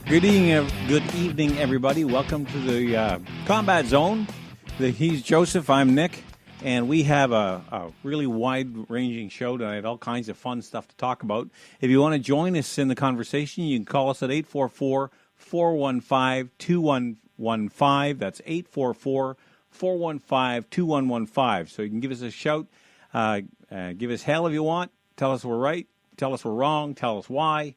Good evening, everybody. Welcome to the Combat Zone. He's Joseph, I'm Nick, and we have a really wide-ranging show tonight, all kinds of fun stuff to talk about. If you want to join us in the conversation, you can call us at 844-415-2115. That's 844-415-2115. So you can give us a shout, give us hell if you want, tell us we're right, tell us we're wrong, tell us why.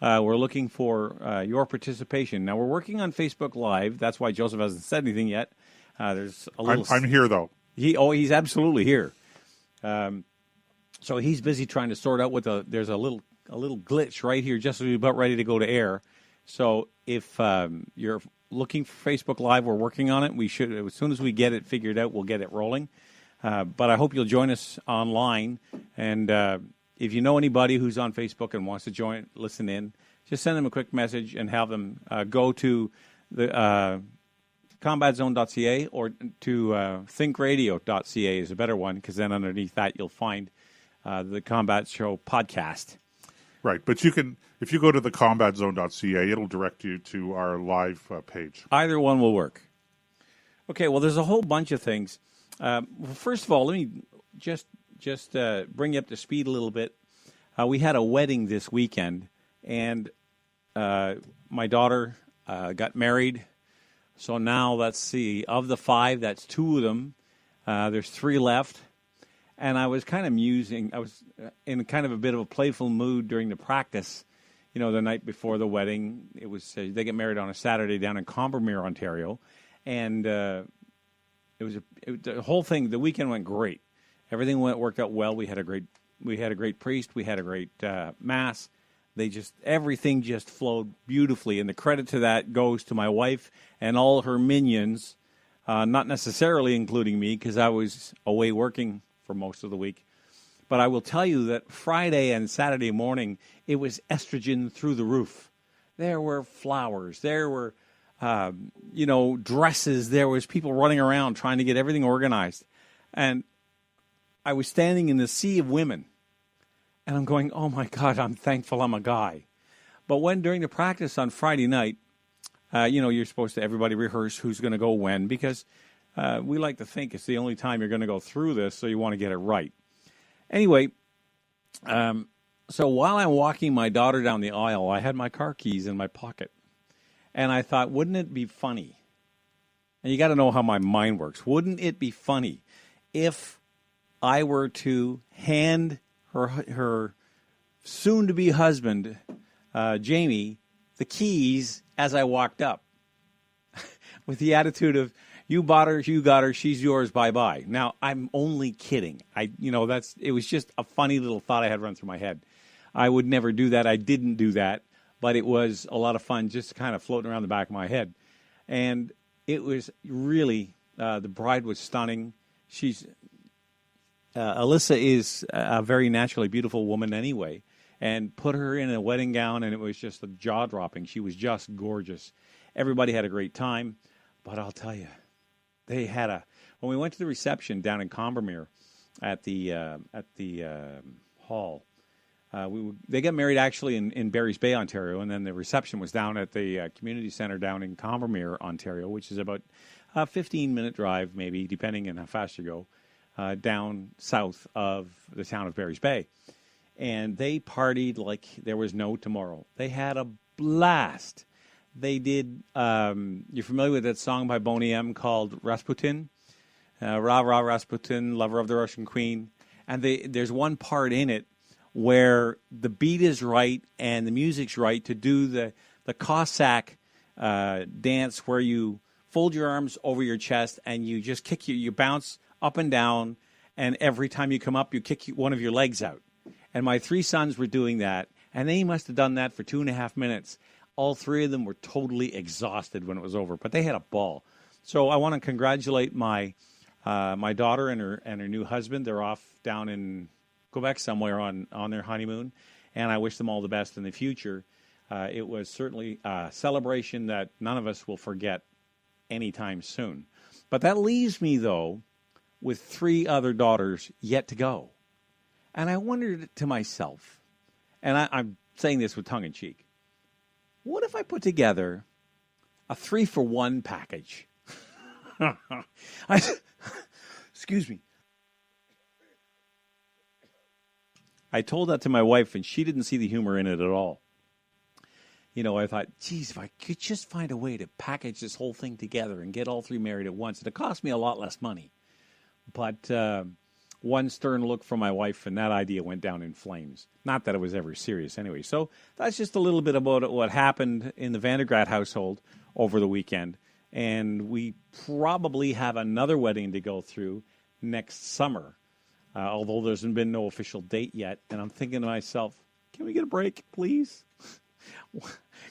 We're looking for your participation. Now, we're working on Facebook Live. That's why Joseph hasn't said anything yet. There's a little. I'm here, though. He's absolutely here. So he's busy trying to sort out there's a little glitch right here, just as we're about ready to go to air. So if you're looking for Facebook Live, we're working on it. We should, as soon as we get it figured out, we'll get it rolling. But I hope you'll join us online. And if you know anybody who's on Facebook and wants to listen in, just send them a quick message and have them go to the combatzone.ca or to thinkradio.ca is a better one, because then underneath that you'll find the Combat Show podcast. Right, but you can, if you go to the combatzone.ca, it'll direct you to our live page. Either one will work. Okay, well, there's a whole bunch of things. First of all, let me just bring you up to speed a little bit. We had a wedding this weekend, and my daughter got married. So now, let's see, of the 5, that's 2 of them. There's 3 left. And I was kind of musing. I was in kind of a bit of a playful mood during the practice, the night before the wedding. It was they get married on a Saturday down in Combermere, Ontario. And the whole thing, the weekend went great. Everything worked out well. We had a great priest. We had a great mass. Everything just flowed beautifully, and the credit to that goes to my wife and all her minions, not necessarily including me, because I was away working for most of the week. But I will tell you that Friday and Saturday morning, it was estrogen through the roof. There were flowers. There were, dresses. There was people running around trying to get everything organized. And I was standing in the sea of women, and I'm going, oh, my God, I'm thankful I'm a guy. But when during the practice on Friday night, you're supposed to, everybody rehearse who's going to go when, because we like to think it's the only time you're going to go through this, so you want to get it right. Anyway, so while I'm walking my daughter down the aisle, I had my car keys in my pocket, and I thought, wouldn't it be funny? And you got to know how my mind works. Wouldn't it be funny if I were to hand her soon-to-be husband, Jamie, the keys as I walked up, with the attitude of, you bought her, you got her, she's yours, bye-bye. Now, I'm only kidding. It was just a funny little thought I had run through my head. I would never do that. I didn't do that, but it was a lot of fun just kind of floating around the back of my head. And it was really, the bride was stunning. Alyssa is a very naturally beautiful woman anyway, and put her in a wedding gown, and it was just jaw-dropping. She was just gorgeous. Everybody had a great time, but I'll tell you, when we went to the reception down in Combermere at the hall, they got married actually in Barry's Bay, Ontario, and then the reception was down at the community center down in Combermere, Ontario, which is about a 15-minute drive, maybe, depending on how fast you go. Down south of the town of Barry's Bay. And they partied like there was no tomorrow. They had a blast. They did, you're familiar with that song by Boney M called Rasputin? Rah, rah, Rasputin, lover of the Russian queen. And there's one part in it where the beat is right and the music's right to do the Cossack dance where you fold your arms over your chest and you just you bounce up and down, and every time you come up, you kick one of your legs out. And my 3 sons were doing that, and they must have done that for 2.5 minutes. All 3 of them were totally exhausted when it was over, but they had a ball. So I want to congratulate my daughter and her new husband. They're off down in Quebec somewhere on their honeymoon, and I wish them all the best in the future. It was certainly a celebration that none of us will forget anytime soon. But that leaves me, though, with 3 other daughters yet to go. And I wondered to myself, and I'm saying this with tongue in cheek, what if I put together a 3-for-1 package? Excuse me. I told that to my wife, and she didn't see the humor in it at all. You know, I thought, geez, if I could just find a way to package this whole thing together and get all three married at once, it'd cost me a lot less money. But one stern look from my wife, and that idea went down in flames. Not that it was ever serious anyway. So that's just a little bit about what happened in the Vandergraat household over the weekend. And we probably have another wedding to go through next summer, although there's been no official date yet. And I'm thinking to myself, can we get a break, please?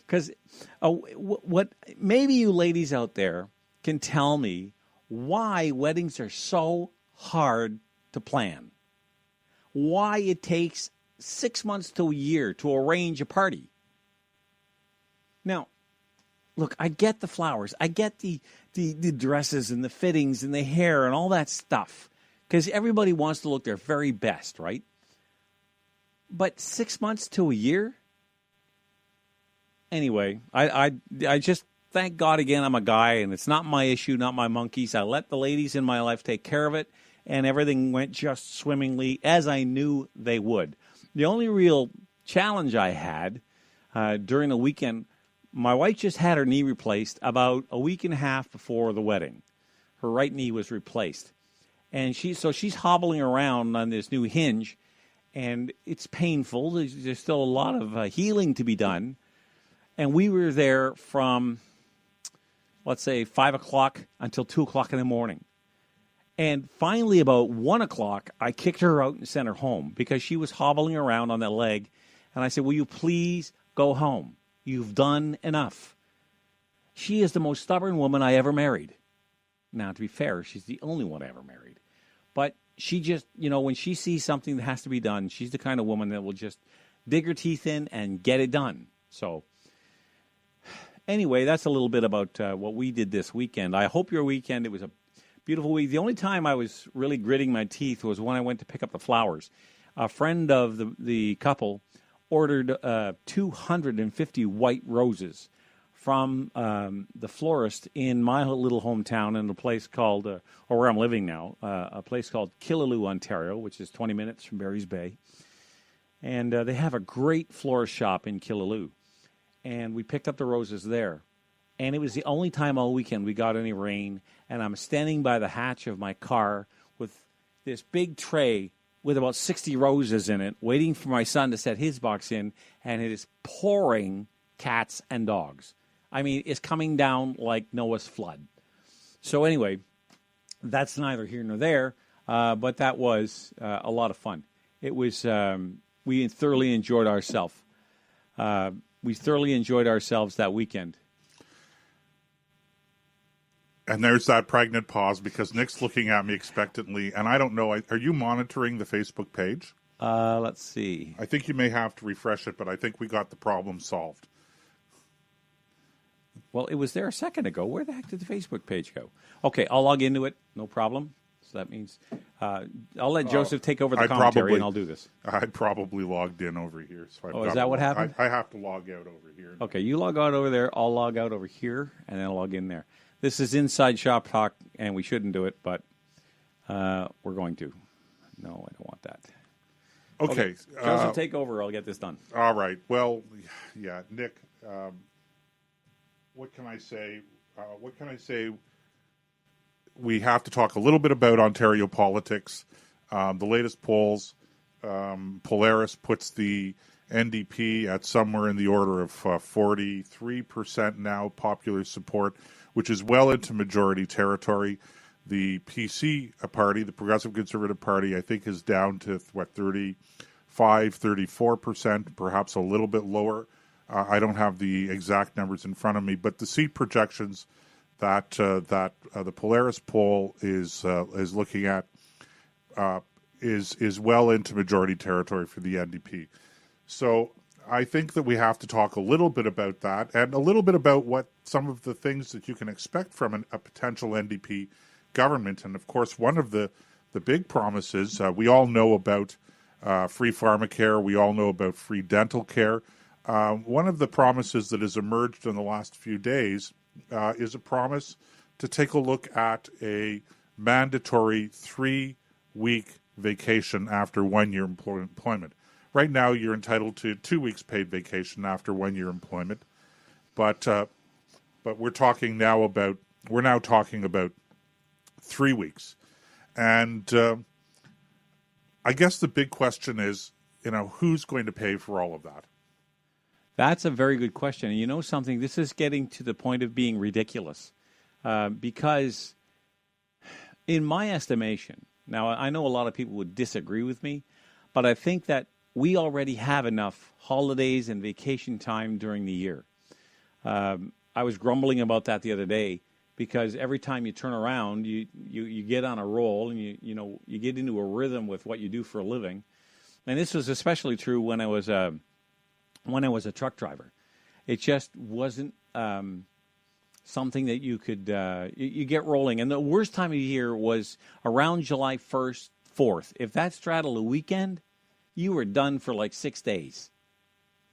Because what maybe you ladies out there can tell me why weddings are so hard to plan. Why it takes 6 months to a year to arrange a party. Now, look, I get the flowers. I get the dresses and the fittings and the hair and all that stuff. Because everybody wants to look their very best, right? But 6 months to a year? Anyway, I just thank God again I'm a guy, and it's not my issue, not my monkeys. I let the ladies in my life take care of it, and everything went just swimmingly as I knew they would. The only real challenge I had during the weekend, my wife just had her knee replaced about a week and a half before the wedding. Her right knee was replaced. And she's hobbling around on this new hinge, and it's painful. There's still a lot of healing to be done. And we were there from, let's say, 5 o'clock until 2 o'clock in the morning. And finally, about 1 o'clock, I kicked her out and sent her home because she was hobbling around on that leg. And I said, will you please go home? You've done enough. She is the most stubborn woman I ever married. Now, to be fair, she's the only one I ever married. But she just, when she sees something that has to be done, she's the kind of woman that will just dig her teeth in and get it done. So, anyway, that's a little bit about what we did this weekend. I hope your weekend, it was a beautiful week. The only time I was really gritting my teeth was when I went to pick up the flowers. A friend of the couple ordered 250 white roses from the florist in my little hometown in a place called, or where I'm living now, a place called Killaloe, Ontario, which is 20 minutes from Barry's Bay. And they have a great florist shop in Killaloe. And we picked up the roses there. And it was the only time all weekend we got any rain. And I'm standing by the hatch of my car with this big tray with about 60 roses in it, waiting for my son to set his box in, and it is pouring cats and dogs. I mean, it's coming down like Noah's flood. So anyway, that's neither here nor there, but that was a lot of fun. It was, we thoroughly enjoyed ourselves. We thoroughly enjoyed ourselves that weekend. And there's that pregnant pause because Nick's looking at me expectantly, and I don't know. Are you monitoring the Facebook page? Let's see. I think you may have to refresh it, but I think we got the problem solved. Well, it was there a second ago. Where the heck did the Facebook page go? Okay, I'll log into it. No problem. So that means I'll let Joseph take over the commentary, and I'll do this. I probably logged in over here. So is that what happened? I have to log out over here. Okay, you log out over there. I'll log out over here, and then I'll log in there. This is inside shop talk, and we shouldn't do it, but we're going to. No, I don't want that. Okay. Joseph, take over. I'll get this done. All right. Well, yeah, Nick, what can I say? We have to talk a little bit about Ontario politics. The latest polls, Polaris puts the NDP at somewhere in the order of 43% now popular support, which is well into majority territory. The PC party, the Progressive Conservative Party, I think is down to, 34%, perhaps a little bit lower. I don't have the exact numbers in front of me, but the seat projections that the Polaris poll is looking at is well into majority territory for the NDP. So I think that we have to talk a little bit about that and a little bit about what some of the things that you can expect from a potential NDP government. And, of course, one of the big promises, we all know about free pharmacare. We all know about free dental care. One of the promises that has emerged in the last few days is a promise to take a look at a mandatory 3-week vacation after 1 year employment. Right now, you're entitled to 2 weeks paid vacation after 1 year employment, but we're now talking about 3 weeks, and I guess the big question is, who's going to pay for all of that? That's a very good question. And you know something? This is getting to the point of being ridiculous because in my estimation, now I know a lot of people would disagree with me, but I think that we already have enough holidays and vacation time during the year. I was grumbling about that the other day because every time you turn around, you get on a roll and you get into a rhythm with what you do for a living. And this was especially true when I was a truck driver. It just wasn't something that you could you get rolling. And the worst time of year was around July 1st, 4th. If that straddled a weekend, you were done for like 6 days.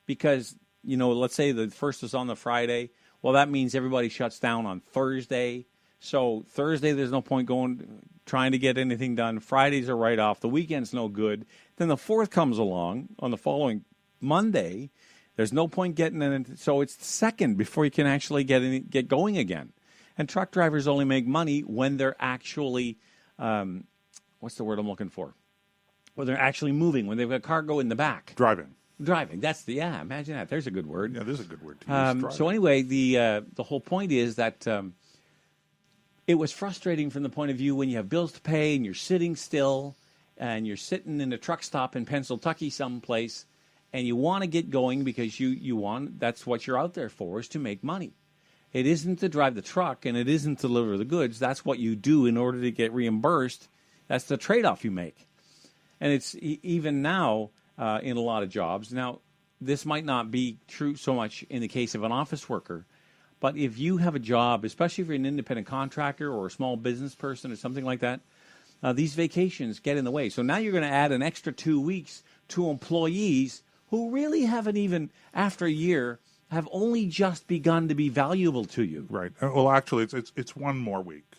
Because, let's say the first is on the Friday. Well, that means everybody shuts down on Thursday. So Thursday, there's no point trying to get anything done. Fridays are right off. The weekend's no good. Then the 4th comes along on the following Monday. There's no point getting in. So it's the 2nd before you can actually get going again. And truck drivers only make money when they're actually, what's the word I'm looking for? When they're actually moving, when they've got cargo in the back. Driving. That's imagine that. There's a good word. Yeah, there's a good word to use. So anyway, the whole point is that it was frustrating from the point of view when you have bills to pay and you're sitting still and you're sitting in a truck stop in Pennsylvania someplace and you want to get going because that's what you're out there for, is to make money. It isn't to drive the truck and it isn't to deliver the goods. That's what you do in order to get reimbursed. That's the trade-off you make. And it's even now in a lot of jobs. Now, this might not be true so much in the case of an office worker, but if you have a job, especially if you're an independent contractor or a small business person or something like that, these vacations get in the way. So now you're going to add an extra 2 weeks to employees who really haven't even, after a year, have only just begun to be valuable to you. Right. Well, actually, it's 1 more week,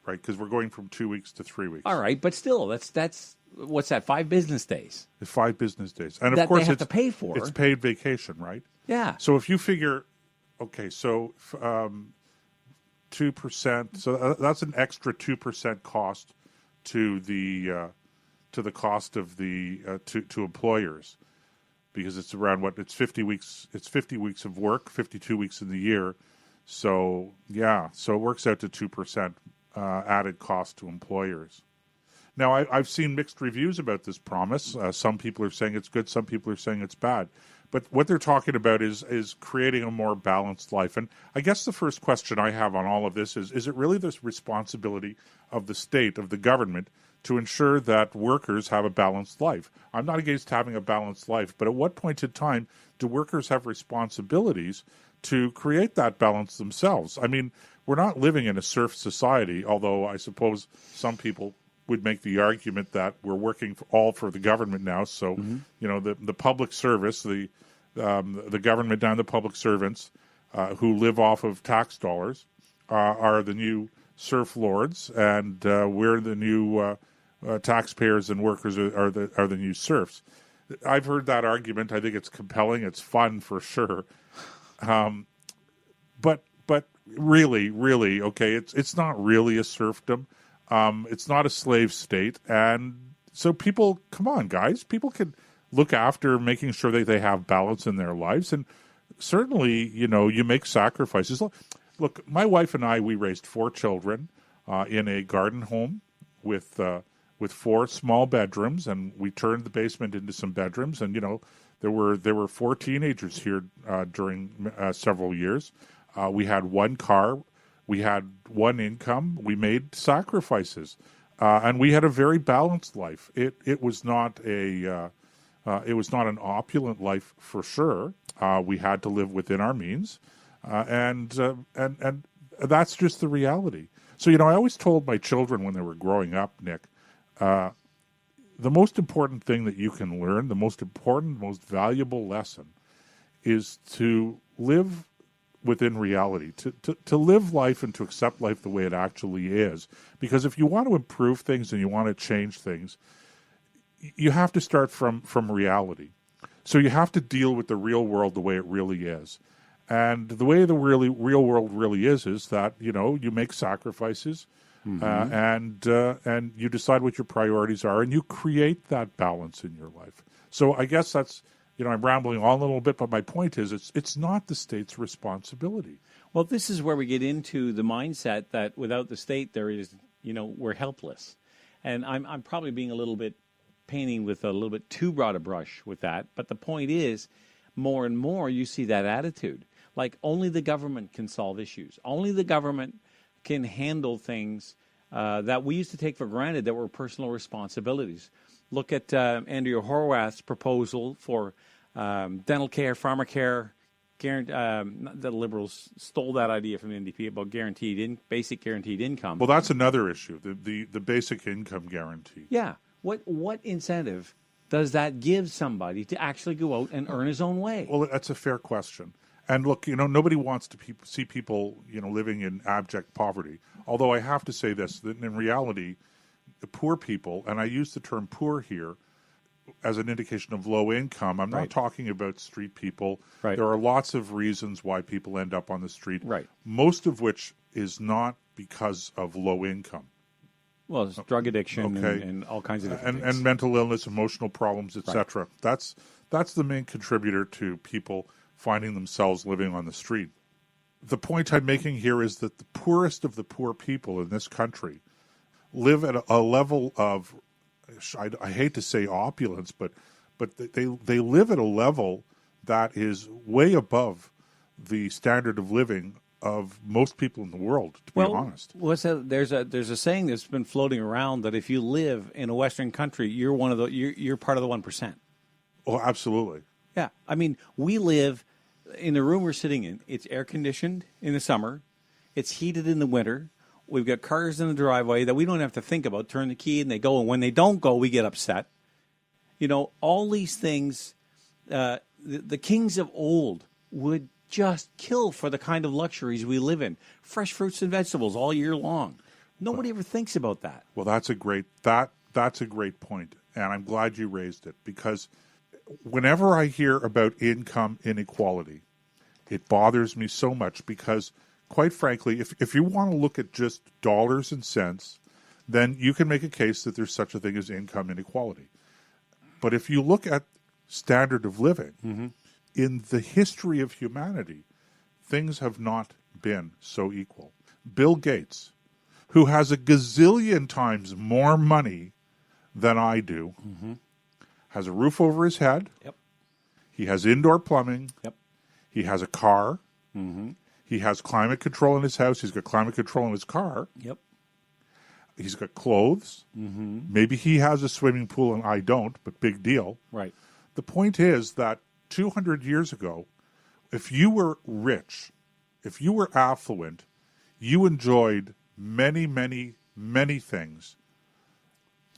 right? Because we're going from 2 weeks to 3 weeks. All right, but still, that's what's that? 5 business days. It's 5 business days, and of that course they have to pay for. It's paid vacation, right? Yeah. So if you figure, okay, so 2%. So that's an extra 2% cost to the cost of the to employers, because it's around it's 50 weeks. It's 50 weeks of work, 52 weeks in the year. So yeah, so it works out to 2% added cost to employers. Now, I've seen mixed reviews about this promise. Some people are saying it's good. Some people are saying it's bad. But what they're talking about is creating a more balanced life. And I guess the first question I have on all of this is it really the responsibility of the state, of the government, to ensure that workers have a balanced life? I'm not against having a balanced life, but at what point in time do workers have responsibilities to create that balance themselves? I mean, we're not living in a serf society, although I suppose some people would make the argument that we're working all for the government now. So, the public service, the government and the public servants who live off of tax dollars are the new serf lords, and we're the new taxpayers, and workers are the new serfs. I've heard that argument. I think it's compelling. It's fun for sure. But really, okay, it's not really a serfdom. It's not a slave state, and so people, come on, guys, people can look after making sure that they have balance in their lives, and certainly, you make sacrifices. Look, my wife and I, we raised 4 children in a garden home with 4 small bedrooms, and we turned the basement into some bedrooms, and there were 4 teenagers here during several years. We had 1 car. We had 1 income. We made sacrifices, and we had a very balanced life. It was not an opulent life for sure. We had to live within our means, and that's just the reality. So I always told my children when they were growing up, Nick, the most important thing that you can learn, the most important, most valuable lesson, is to live within reality, to live life and to accept life the way it actually is. Because if you want to improve things and you want to change things, you have to start from reality. So you have to deal with the real world the way it really is. And the way the real world really is that, you make sacrifices and you decide what your priorities are and you create that balance in your life. So I guess that's, I'm rambling on a little bit, but my point is it's not the state's responsibility. Well, this is where we get into the mindset that without the state, there is, we're helpless. And I'm probably being a little bit painting with a little bit too broad a brush with that. But the point is, more and more you see that attitude. Like only the government can solve issues. Only the government can handle things that we used to take for granted that were personal responsibilities. Look at Andrea Horwath's proposal for dental care, pharmacare. The Liberals stole that idea from the NDP about basic guaranteed income. Well, that's another issue, the basic income guarantee. Yeah. What incentive does that give somebody to actually go out and earn his own way? Well, that's a fair question. And look, nobody wants to see people, living in abject poverty. Although I have to say this, that in reality, the poor people, and I use the term poor here as an indication of low income. I'm not talking about street people. Right. There are lots of reasons why people end up on the street. Right. Most of which is not because of low income. Well, it's drug addiction and all kinds of different things. And mental illness, emotional problems, etc. Right. That's the main contributor to people finding themselves living on the street. The point I'm making here is that the poorest of the poor people in this country live at a level of, I hate to say opulence, but they live at a level that is way above the standard of living of most people in the world, to be honest. There's a saying that's been floating around that if you live in a Western country, you're you're part of the 1%. Oh, absolutely. Yeah, I mean, we live in the room we're sitting in. It's air conditioned in the summer. It's heated in the winter. We've got cars in the driveway that we don't have to think about. Turn the key and they go. And when they don't go, we get upset. All these things, the kings of old would just kill for the kind of luxuries we live in. Fresh fruits and vegetables all year long. Nobody ever thinks about that. Well, that's a great point. And I'm glad you raised it, because whenever I hear about income inequality, it bothers me so much because, quite frankly, if you want to look at just dollars and cents, then you can make a case that there's such a thing as income inequality. But if you look at standard of living, in the history of humanity, things have not been so equal. Bill Gates, who has a gazillion times more money than I do, has a roof over his head. Yep. He has indoor plumbing. Yep. He has a car. He has climate control in his house. He's got climate control in his car. Yep. He's got clothes. Maybe he has a swimming pool and I don't, but big deal. Right. The point is that 200 years ago, if you were rich, if you were affluent, you enjoyed many, many, many things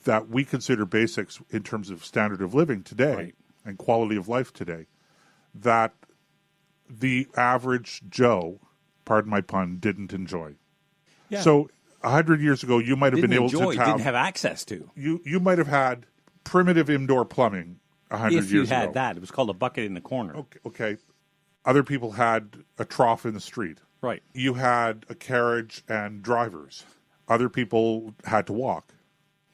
that we consider basics in terms of standard of living today and quality of life today, that the average Joe, pardon my pun, didn't enjoy. Yeah. So 100 years ago, you might have been able to didn't have access to. You might have had primitive indoor plumbing 100 years ago. If you had that, it was called a bucket in the corner. Okay. Other people had a trough in the street. Right. You had a carriage and drivers. Other people had to walk.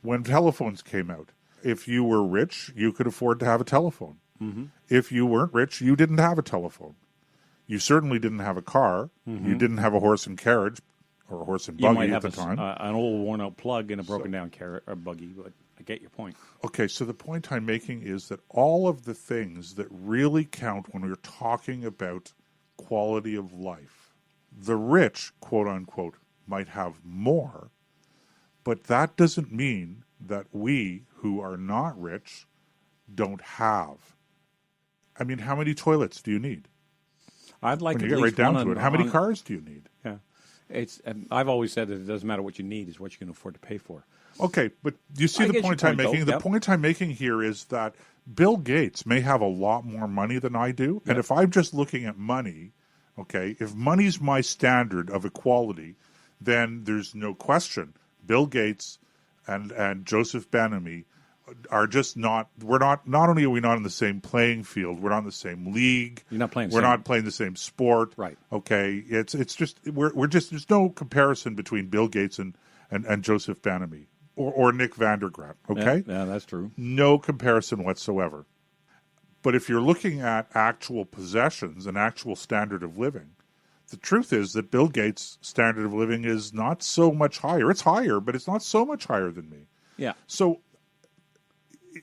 When telephones came out, if you were rich, you could afford to have a telephone. If you weren't rich, you didn't have a telephone. You certainly didn't have a car. You didn't have a horse and carriage or a horse and buggy at the time. An old worn-out plug and a broken-down buggy, but I get your point. Okay, so the point I'm making is that all of the things that really count when we're talking about quality of life, the rich, quote-unquote, might have more, but that doesn't mean that we, who are not rich, don't have. I mean, how many toilets do you need? I'd like when to you get right down to it. How many cars do you need? Yeah. I've always said that it doesn't matter what you need; it's what you can afford to pay for. Okay, but you see the point I'm making? The point I'm making here is that Bill Gates may have a lot more money than I do, and if I'm just looking at money, okay, if money's my standard of equality, then there's no question Bill Gates and Joseph Ben-Ami are just not. Not only are we not in the same playing field, we're not in the same league. You're not playing. We're not playing the same sport. Right. Okay. It's just we're just there's no comparison between Bill Gates and Joseph Ben-Ami or Nick Vandergraat. Okay. Yeah, that's true. No comparison whatsoever. But if you're looking at actual possessions and actual standard of living, the truth is that Bill Gates' standard of living is not so much higher. It's higher, but it's not so much higher than me. Yeah. So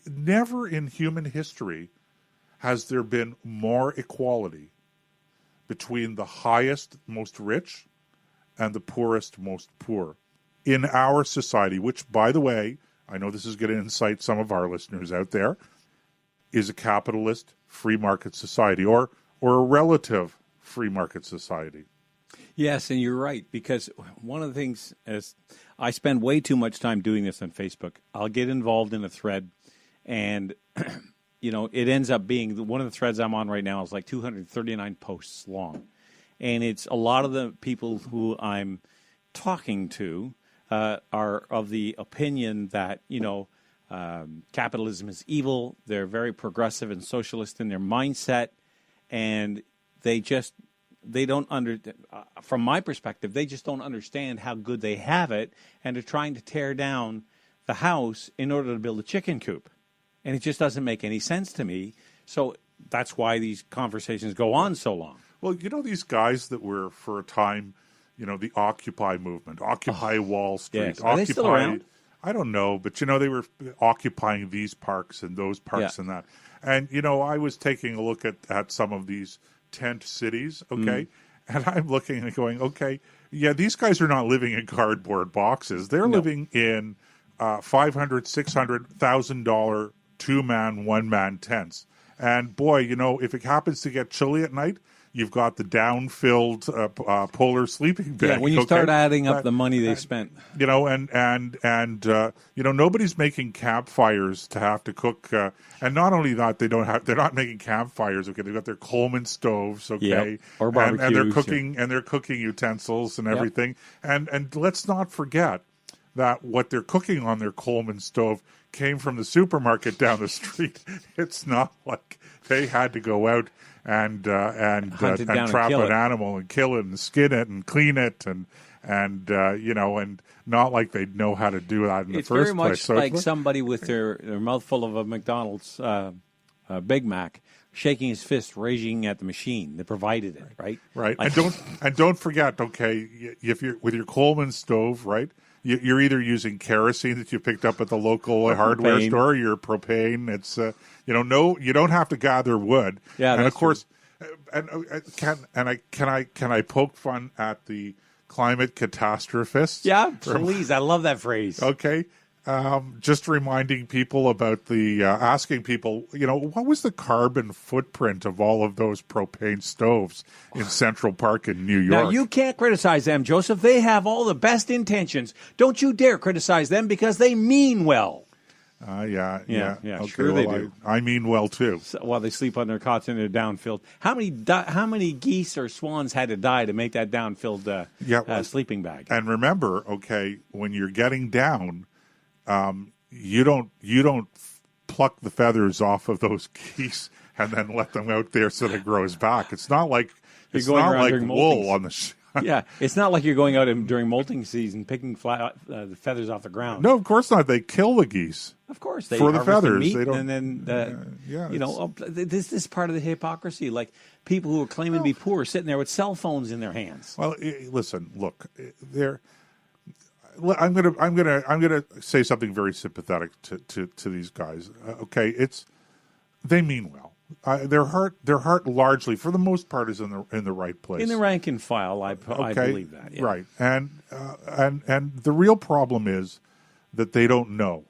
never in human history has there been more equality between the highest, most rich and the poorest, most poor in our society, which, by the way, I know this is going to incite some of our listeners out there, is a capitalist free market society or a relative free market society. Yes, and you're right, because one of the things is I spend way too much time doing this on Facebook. I'll get involved in a thread, and it ends up being one of the threads I'm on right now is like 239 posts long, and it's a lot of the people who I'm talking to are of the opinion that capitalism is evil. They're very progressive and socialist in their mindset, and they don't from my perspective, they just don't understand how good they have it, and they're trying to tear down the house in order to build a chicken coop. And it just doesn't make any sense to me. So that's why these conversations go on so long. Well, these guys that were, for a time, the Occupy movement, Occupy Wall Street. Yes. Are they still around? I don't know, but, they were occupying these parks and those parks and that. And, I was taking a look at some of these tent cities, okay? And I'm looking and going, okay, yeah, these guys are not living in cardboard boxes. They're living in $500,000, $600,000 two-man, one-man tents. And, boy, if it happens to get chilly at night, you've got the down-filled polar sleeping bag. Yeah, when you start adding up the money they spent. And nobody's making campfires to have to cook. And not only that, they're not making campfires. Okay, they've got their Coleman stoves. Okay, or barbecues, and they're cooking utensils and everything. And let's not forget that what they're cooking on their Coleman stove came from the supermarket down the street. It's not like they had to go out and trap an animal and kill it and skin it and clean it and not like they know how to do that in the first place. It's very much like somebody with their mouthful of a McDonald's Big Mac shaking his fist, raging at the machine that provided it, right? Right. Like, and don't forget, okay, if you're with your Coleman stove, right? You're either using kerosene that you picked up at the local hardware store, or your propane. It's you don't have to gather wood. Yeah, and that's of course, can I poke fun at the climate catastrophists? Yeah, please. I love that phrase. Okay. Just reminding people about the asking people, what was the carbon footprint of all of those propane stoves in Central Park in New York? Now, you can't criticize them, Joseph. They have all the best intentions. Don't you dare criticize them because they mean well. Yeah. Okay, sure they do. I mean well, too. So, while they sleep on their cots in their downfilled. How many geese or swans had to die to make that downfilled sleeping bag? And remember, okay, when you're getting down, you don't pluck the feathers off of those geese and then let them out there so that it grows back. It's not like wool on the yeah, it's not like you're going out during molting season picking the feathers off the ground. No, of course not. They kill the geese. Of course, they for the feathers. Meat, they don't, and then this is part of the hypocrisy. Like people who are claiming to be poor sitting there with cell phones in their hands. Well, listen, look, I'm gonna say something very sympathetic to these guys. Okay, they mean well. Their heart largely, for the most part, is in the right place. In the rank and file, I believe that. Yeah. Right, and the real problem is that they don't know.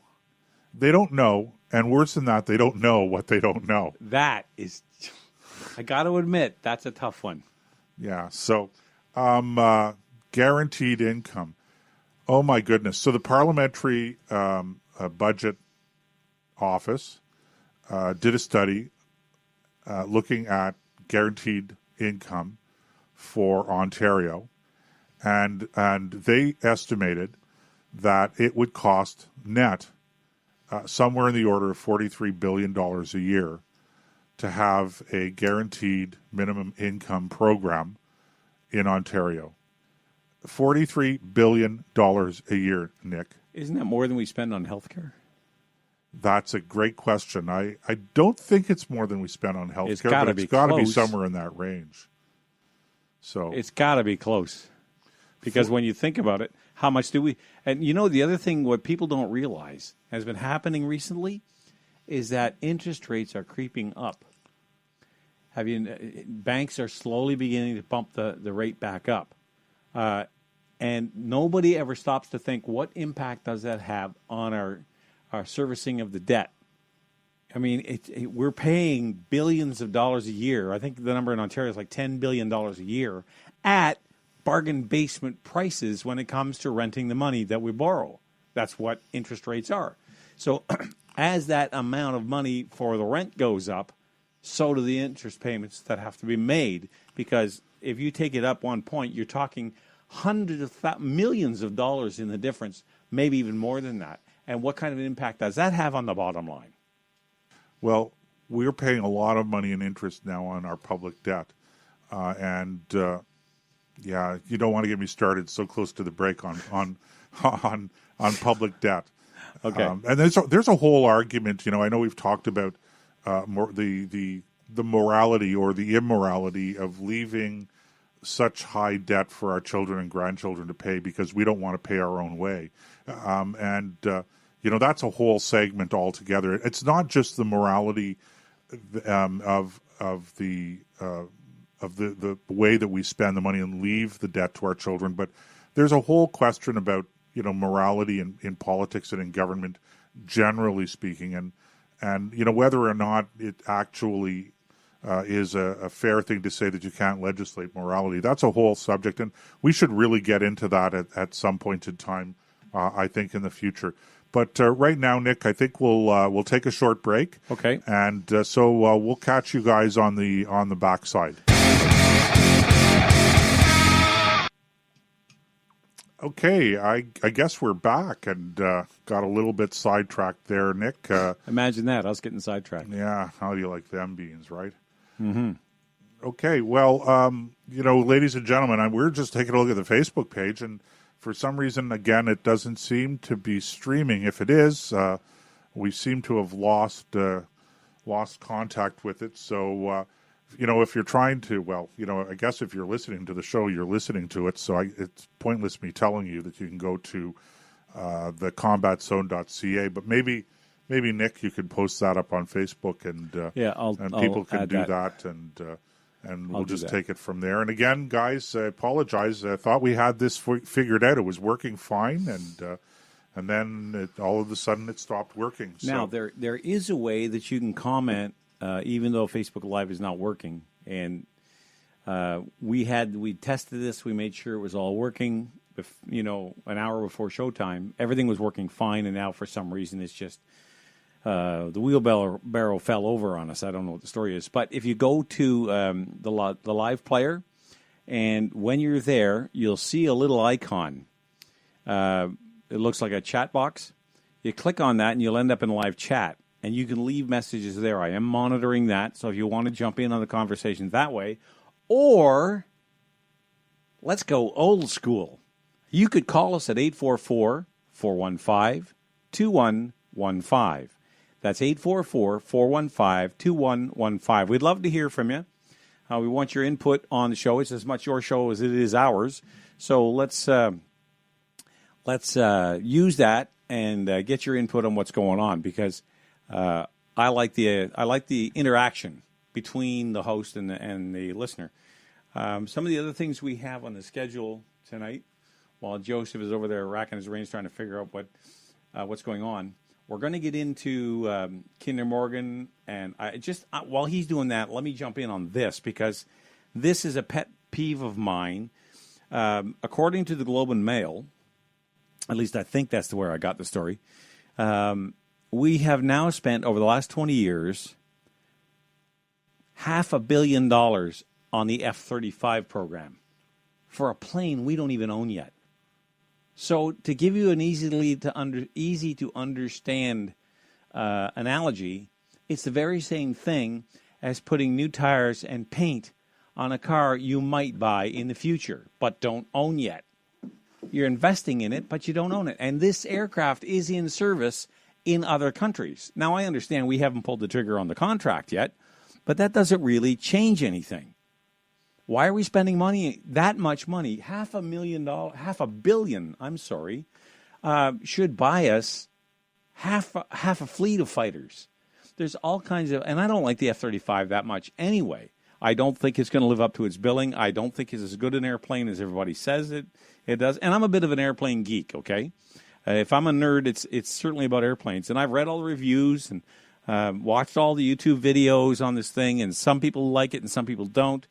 They don't know, and worse than that, they don't know what they don't know. That is, I got to admit, that's a tough one. Yeah. So, Guaranteed income. Oh, my goodness. So the Parliamentary Budget Office did a study looking at guaranteed income for Ontario, and they estimated that it would cost net somewhere in the order of $43 billion a year to have a guaranteed minimum income program in Ontario. $43 billion a year, Nick. Isn't that more than we spend on healthcare? That's a great question. I don't think it's more than we spend on healthcare, It's got to be somewhere in that range. So it's got to be close. Because when you think about it, how much do we... And you know, the other thing, what people don't realize has been happening is that interest rates are creeping up. Banks are slowly beginning to bump the rate back up. And nobody ever stops to think, what impact does that have on our servicing of the debt? I mean, we're paying billions of dollars a year. I think the number in Ontario is like $10 billion a year at bargain basement prices when it comes to renting the money that we borrow. That's what interest rates are. So as that amount of money for the rent goes up, so do the interest payments that have to be made. Because if you take it up 1 point, you're talking hundreds of millions of dollars in the difference, maybe even more than that. And what kind of an impact does that have on the bottom line? Well, we're paying a lot of money in interest now on our public debt. Yeah, you don't want to get me started so close to the break on public debt. Okay. And there's a whole argument. I know we've talked about the morality or the immorality of leaving such high debt for our children and grandchildren to pay because we don't want to pay our own way. That's a whole segment altogether. It's not just the morality of the way that we spend the money and leave the debt to our children, but there's a whole question about morality in politics and in government, generally speaking, and whether or not it actually is a fair thing to say that you can't legislate morality. That's a whole subject, and we should really get into that at some point in time, I think, in the future. But right now, Nick, I think we'll take a short break. Okay. And so we'll catch you guys on the backside. Okay, I guess we're back and got a little bit sidetracked there, Nick. Imagine that, us getting sidetracked. Yeah, how do you like them beans, right? Mm-hmm. Okay, well, ladies and gentlemen, we're just taking a look at the Facebook page, and for some reason, again, it doesn't seem to be streaming. If it is, we seem to have lost contact with it. So, if you're trying to, I guess if you're listening to the show, you're listening to it. So it's pointless me telling you that you can go to the combatzone.ca. But maybe Nick, you could post that up on Facebook, and people can do that, and we'll just take it from there. And again, guys, I apologize. I thought we had this figured out. It was working fine, and then all of a sudden it stopped working. Now, there is a way that you can comment, even though Facebook Live is not working. And we tested this. We made sure it was all working, an hour before showtime. Everything was working fine, and now for some reason it's just the wheelbarrow fell over on us. I don't know what the story is. But if you go to the live player, and when you're there, you'll see a little icon. It looks like a chat box. You click on that, and you'll end up in live chat. And you can leave messages there. I am monitoring that. So if you want to jump in on the conversation that way, or let's go old school. You could call us at 844-415-2115. That's 844-415-2115. We'd love to hear from you. We want your input on the show. It's as much your show as it is ours. So let's use that and get your input on what's going on, because I like the interaction between the host and the listener. Some of the other things we have on the schedule tonight, while Joseph is over there racking his brains trying to figure out what's going on, we're going to get into Kinder Morgan, and while he's doing that, let me jump in on this, because this is a pet peeve of mine. According to the Globe and Mail, at least I think that's where I got the story, we have now spent, over the last 20 years, $500 million on the F-35 program for a plane we don't even own yet. So to give you an easy to understand analogy, it's the very same thing as putting new tires and paint on a car you might buy in the future, but don't own yet. You're investing in it, but you don't own it. And this aircraft is in service in other countries. Now, I understand we haven't pulled the trigger on the contract yet, but that doesn't really change anything. Why are we spending money, that much money, $500 million, should buy us half a fleet of fighters. There's all kinds of, and I don't like the F-35 that much anyway. I don't think it's going to live up to its billing. I don't think it's as good an airplane as everybody says it does. And I'm a bit of an airplane geek, okay? If I'm a nerd, it's certainly about airplanes. And I've read all the reviews and watched all the YouTube videos on this thing, and some people like it and some people don't.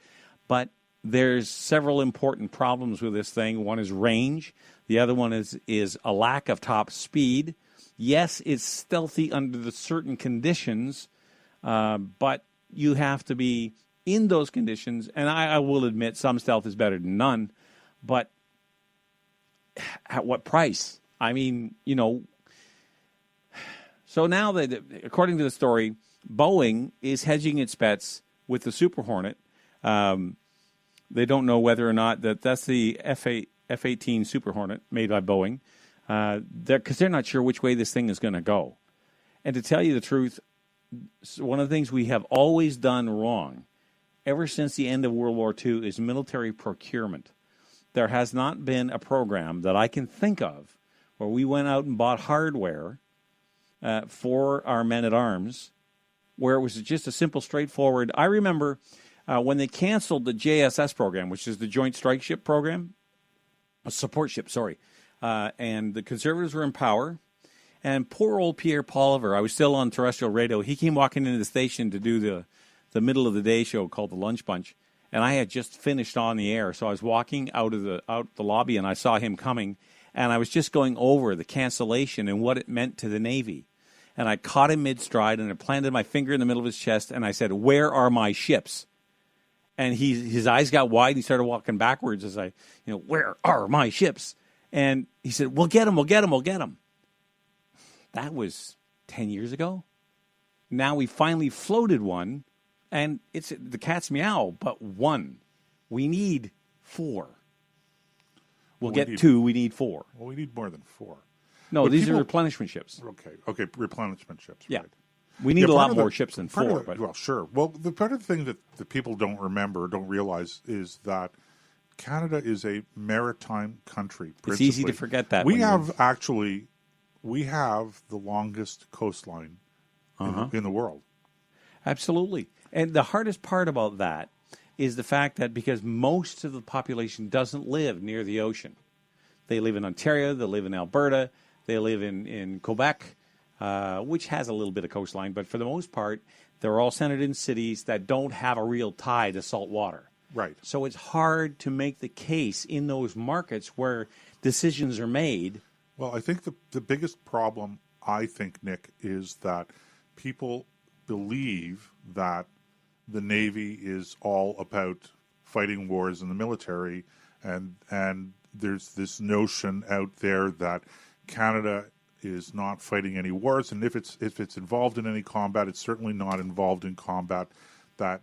But there's several important problems with this thing. One is range. The other one is a lack of top speed. Yes, it's stealthy under the certain conditions, but you have to be in those conditions. And I will admit some stealth is better than none, but at what price? I mean, so now that, according to the story, Boeing is hedging its bets with the Super Hornet. They don't know whether or not that's the F-18 Super Hornet made by Boeing, because they're not sure which way this thing is going to go. And to tell you the truth, one of the things we have always done wrong ever since the end of World War II is military procurement. There has not been a program that I can think of where we went out and bought hardware for our men-at-arms, where it was just a simple, straightforward. I remember when they canceled the JSS program, which is the Joint Strike Ship program, a support ship, and the Conservatives were in power, and poor old Pierre Poliver, I was still on terrestrial radio, he came walking into the station to do the middle of the day show called the Lunch Bunch, and I had just finished on the air, so I was walking out the lobby, and I saw him coming, and I was just going over the cancellation and what it meant to the Navy. And I caught him mid-stride, and I planted my finger in the middle of his chest, and I said, "Where are my ships?" And his eyes got wide. He started walking backwards as "Where are my ships?" And he said, "We'll get them, we'll get them, we'll get them." That was 10 years ago. Now we finally floated one, and it's the cat's meow, but one. We need 4. We'll get 2, we need 4. Well, we need more than 4. No, these are replenishment ships. Okay, replenishment ships. Yeah. Right. We need a lot more ships than 4. Well, sure. Well, the part of the thing that the people don't realize, is that Canada is a maritime country. It's easy to forget that. We have the longest coastline in the world. Absolutely. And the hardest part about that is the fact that because most of the population doesn't live near the ocean. They live in Ontario, they live in Alberta, they live in Quebec, which has a little bit of coastline, but for the most part, they're all centered in cities that don't have a real tie to salt water. Right. So it's hard to make the case in those markets where decisions are made. Well, I think the biggest problem, Nick, is that people believe that the Navy is all about fighting wars in the military, and there's this notion out there that Canada is not fighting any wars, and if it's involved in any combat, it's certainly not involved in combat that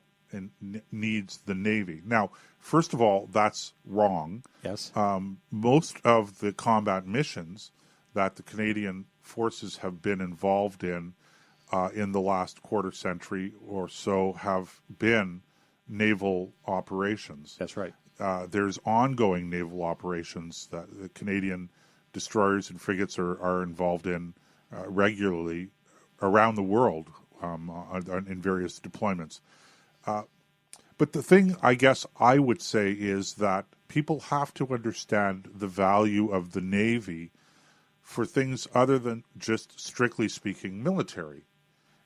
needs the Navy. Now, first of all, that's wrong. Yes. Most of the combat missions that the Canadian forces have been involved in the last quarter century or so have been naval operations. That's right. There's ongoing naval operations that the Canadian destroyers and frigates are involved in regularly around the world in various deployments. But the thing I guess I would say is that people have to understand the value of the Navy for things other than just strictly speaking military.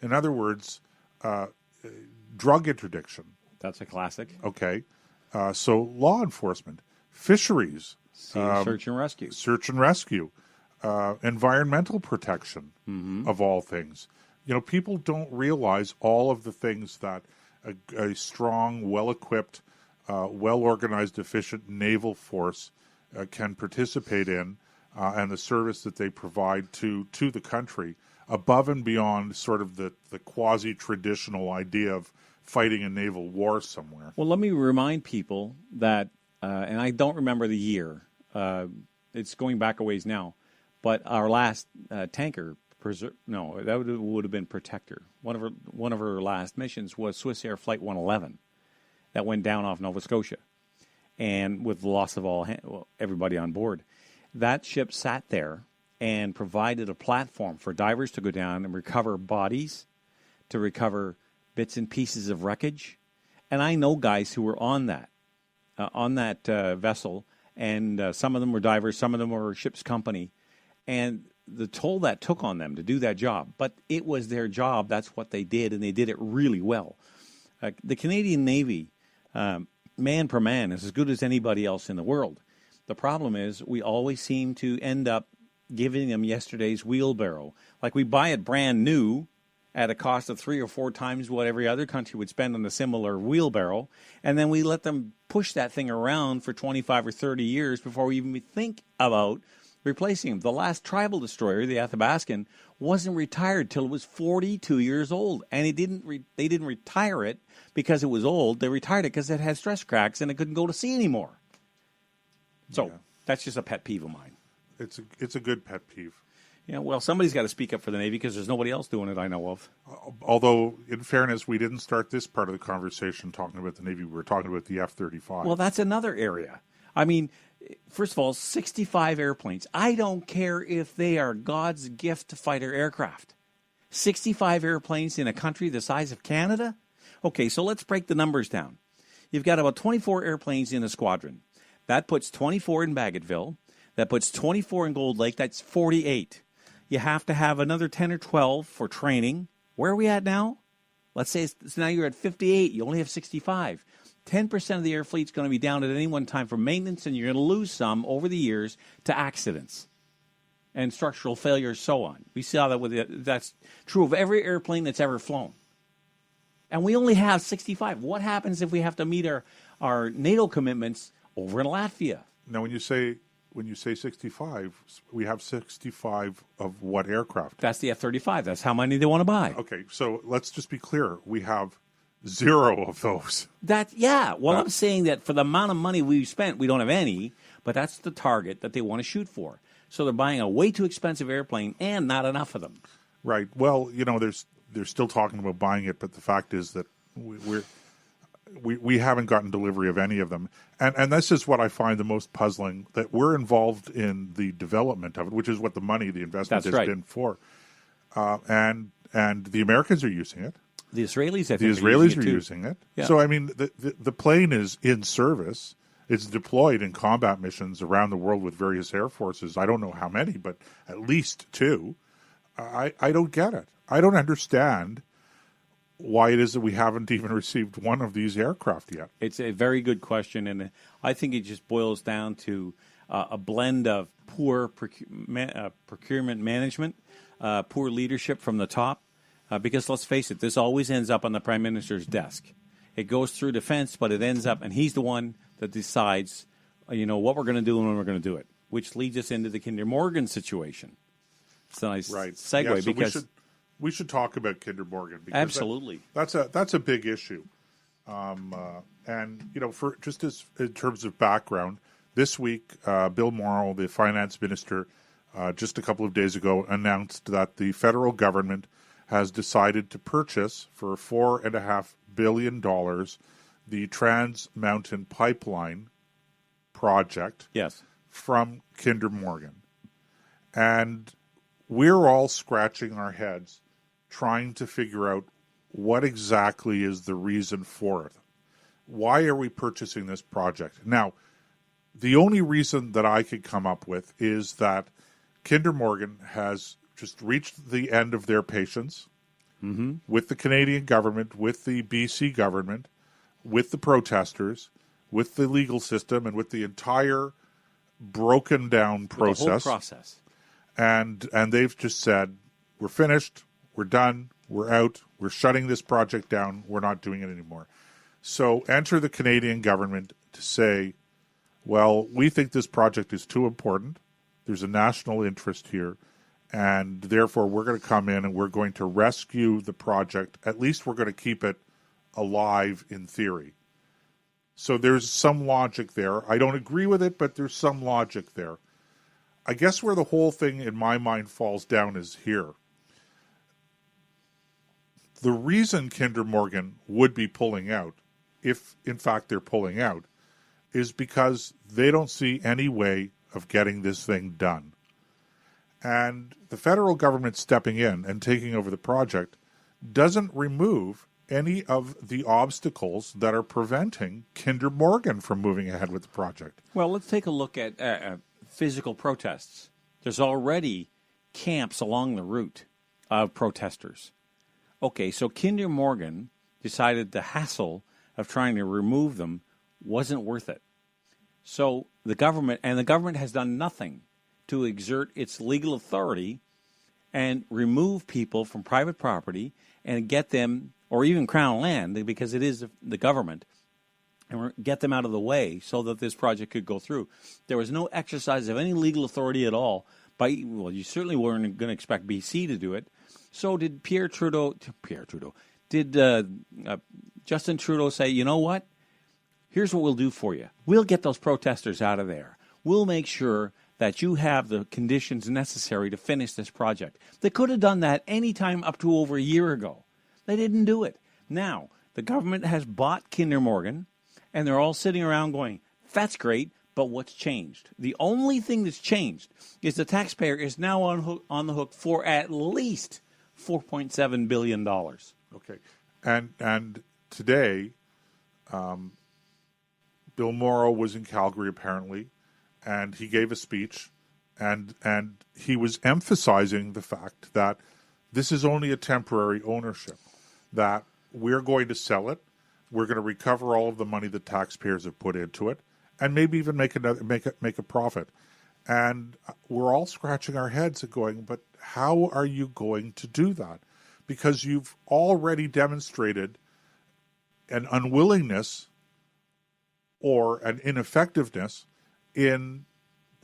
In other words, drug interdiction. That's a classic. Okay. So law enforcement. fisheries, search and rescue, environmental protection, of all things. People don't realize all of the things that a strong, well-equipped, well-organized, efficient naval force can participate in, and the service that they provide to the country, above and beyond sort of the quasi-traditional idea of fighting a naval war somewhere. Well, let me remind people that, and I don't remember the year, it's going back a ways now, but our last tanker, that would have been Protector. One of her last missions was Swiss Air Flight 111 that went down off Nova Scotia, and with the loss of everybody on board. That ship sat there and provided a platform for divers to go down and recover bodies, to recover bits and pieces of wreckage. And I know guys who were on that vessel, and some of them were divers, some of them were ship's company, and the toll that took on them to do that job. But it was their job. That's what they did, and they did it really well. The Canadian Navy, man per man, is as good as anybody else in the world. The problem is we always seem to end up giving them yesterday's wheelbarrow. Like we buy it brand new at a cost of 3 or 4 times what every other country would spend on a similar wheelbarrow, and then we let them push that thing around for 25 or 30 years before we even think about replacing them. The last tribal destroyer, the Athabascan, wasn't retired till it was 42 years old, and they didn't retire it because it was old. They retired it because it had stress cracks and it couldn't go to sea anymore. So that's just a pet peeve of mine. It's a good pet peeve. Yeah, well, somebody's got to speak up for the Navy because there's nobody else doing it I know of. Although, in fairness, we didn't start this part of the conversation talking about the Navy. We were talking about the F-35. Well, that's another area. I mean, first of all, 65 airplanes. I don't care if they are God's gift to fighter aircraft. 65 airplanes in a country the size of Canada? Okay, so let's break the numbers down. You've got about 24 airplanes in a squadron. That puts 24 in Bagotville. That puts 24 in Gold Lake. That's 48. You have to have another 10 or 12 for training. Where are we at now? Let's say now you're at 58. You only have 65. 10% of the air fleet's going to be down at any one time for maintenance, and you're going to lose some over the years to accidents and structural failures, so on. We saw that that's true of every airplane that's ever flown. And we only have 65. What happens if we have to meet our NATO commitments over in Latvia? Now, when you say 65, we have 65 of what aircraft? That's the F-35. That's how many they want to buy. Okay, so let's just be clear. We have 0 of those. I'm saying that for the amount of money we've spent, we don't have any, but that's the target that they want to shoot for. So they're buying a way too expensive airplane and not enough of them. Right. Well, they're still talking about buying it, but the fact is that we haven't gotten delivery of any of them. And this is what I find the most puzzling, that we're involved in the development of it, which is what the investment has been for. And the Americans are using it. The Israelis, I think, the Israelis are using it. Yeah. So, I mean, the plane is in service. It's deployed in combat missions around the world with various air forces. I don't know how many, but at least 2. I don't get it. I don't understand why it is that we haven't even received one of these aircraft yet. It's a very good question, and I think it just boils down to a blend of poor procurement management, poor leadership from the top, because let's face it, this always ends up on the Prime Minister's desk. It goes through defense, but it ends up, and he's the one that decides, what we're going to do and when we're going to do it, which leads us into the Kinder Morgan situation. It's a nice segue. Yeah, so because we should talk about Kinder Morgan. Because absolutely. That's a big issue. And, for just as in terms of background, this week, Bill Morrow, the finance minister, just a couple of days ago, announced that the federal government has decided to purchase for $4.5 billion the Trans Mountain Pipeline project from Kinder Morgan. And we're all scratching our heads trying to figure out what exactly is the reason for it. Why are we purchasing this project? Now, the only reason that I could come up with is that Kinder Morgan has just reached the end of their patience with the Canadian government, with the BC government, with the protesters, with the legal system and with the entire broken down process. The whole process. And they've just said, we're finished, we're done, we're out, we're shutting this project down, we're not doing it anymore. So enter the Canadian government to say, well, we think this project is too important, there's a national interest here, and therefore we're going to come in and we're going to rescue the project. At least we're going to keep it alive in theory. So there's some logic there. I don't agree with it, but there's some logic there. I guess where the whole thing in my mind falls down is here. The reason Kinder Morgan would be pulling out, if in fact they're pulling out, is because they don't see any way of getting this thing done. And the federal government stepping in and taking over the project doesn't remove any of the obstacles that are preventing Kinder Morgan from moving ahead with the project. Well, let's take a look at physical protests. There's already camps along the route of protesters. Okay, so Kinder Morgan decided the hassle of trying to remove them wasn't worth it. So the government has done nothing to exert its legal authority and remove people from private property and get them, or even Crown land, because it is the government, and get them out of the way so that this project could go through. There was no exercise of any legal authority at all. You certainly weren't going to expect BC to do it. So did Justin Trudeau say, you know what? Here's what we'll do for you. We'll get those protesters out of there. We'll make sure that you have the conditions necessary to finish this project. They could have done that any time up to over a year ago. They didn't do it. Now, the government has bought Kinder Morgan, and they're all sitting around going, that's great, but what's changed? The only thing that's changed is the taxpayer is now on the hook for at least $4.7 billion. Okay. And today, Bill Morrow was in Calgary, apparently, and he gave a speech, and he was emphasizing the fact that this is only a temporary ownership, that we're going to sell it, we're going to recover all of the money the taxpayers have put into it, and maybe even make a profit. And we're all scratching our heads at going, but how are you going to do that? Because you've already demonstrated an unwillingness or an ineffectiveness in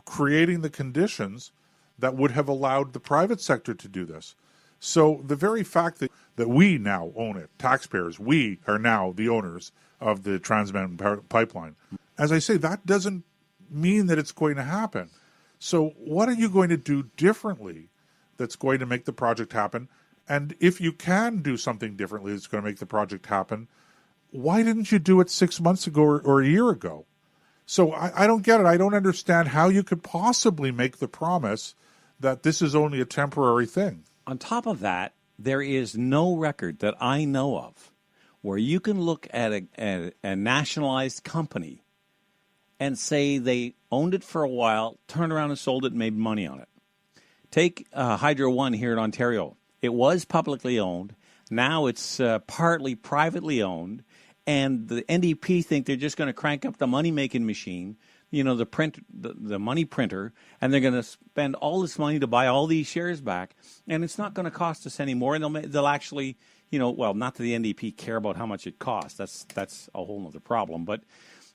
creating the conditions that would have allowed the private sector to do this. So the very fact that we now own it, taxpayers, we are now the owners of the Trans Mountain Pipeline. As I say, that doesn't mean that it's going to happen. So what are you going to do differently that's going to make the project happen? And if you can do something differently that's going to make the project happen, why didn't you do it 6 months ago or a year ago? So I don't get it. I don't understand how you could possibly make the promise that this is only a temporary thing. On top of that, there is no record that I know of where you can look at a nationalized company and say they owned it for a while, turned around and sold it and made money on it. Take Hydro One here in Ontario. It was publicly owned. Now it's partly privately owned. And the NDP think they're just going to crank up the money-making machine, the money printer, and they're going to spend all this money to buy all these shares back, and it's not going to cost us any more. And they'll actually, not that the NDP care about how much it costs. That's a whole other problem. But,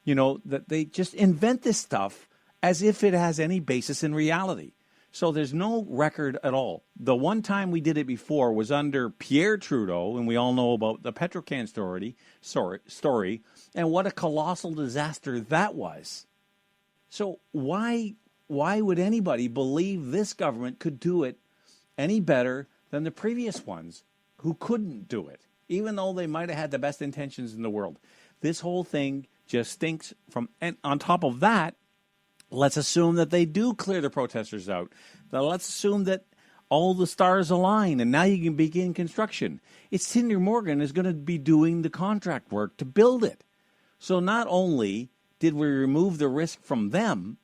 that they just invent this stuff as if it has any basis in reality. So there's no record at all. The one time we did it before was under Pierre Trudeau, and we all know about the Petrocan story, and what a colossal disaster that was. So why would anybody believe this government could do it any better than the previous ones who couldn't do it, even though they might have had the best intentions in the world? This whole thing just stinks and on top of that, let's assume that they do clear the protesters out. Now, let's assume that all the stars align and now you can begin construction. It's Kinder Morgan is going to be doing the contract work to build it. So not only did we remove the risk from them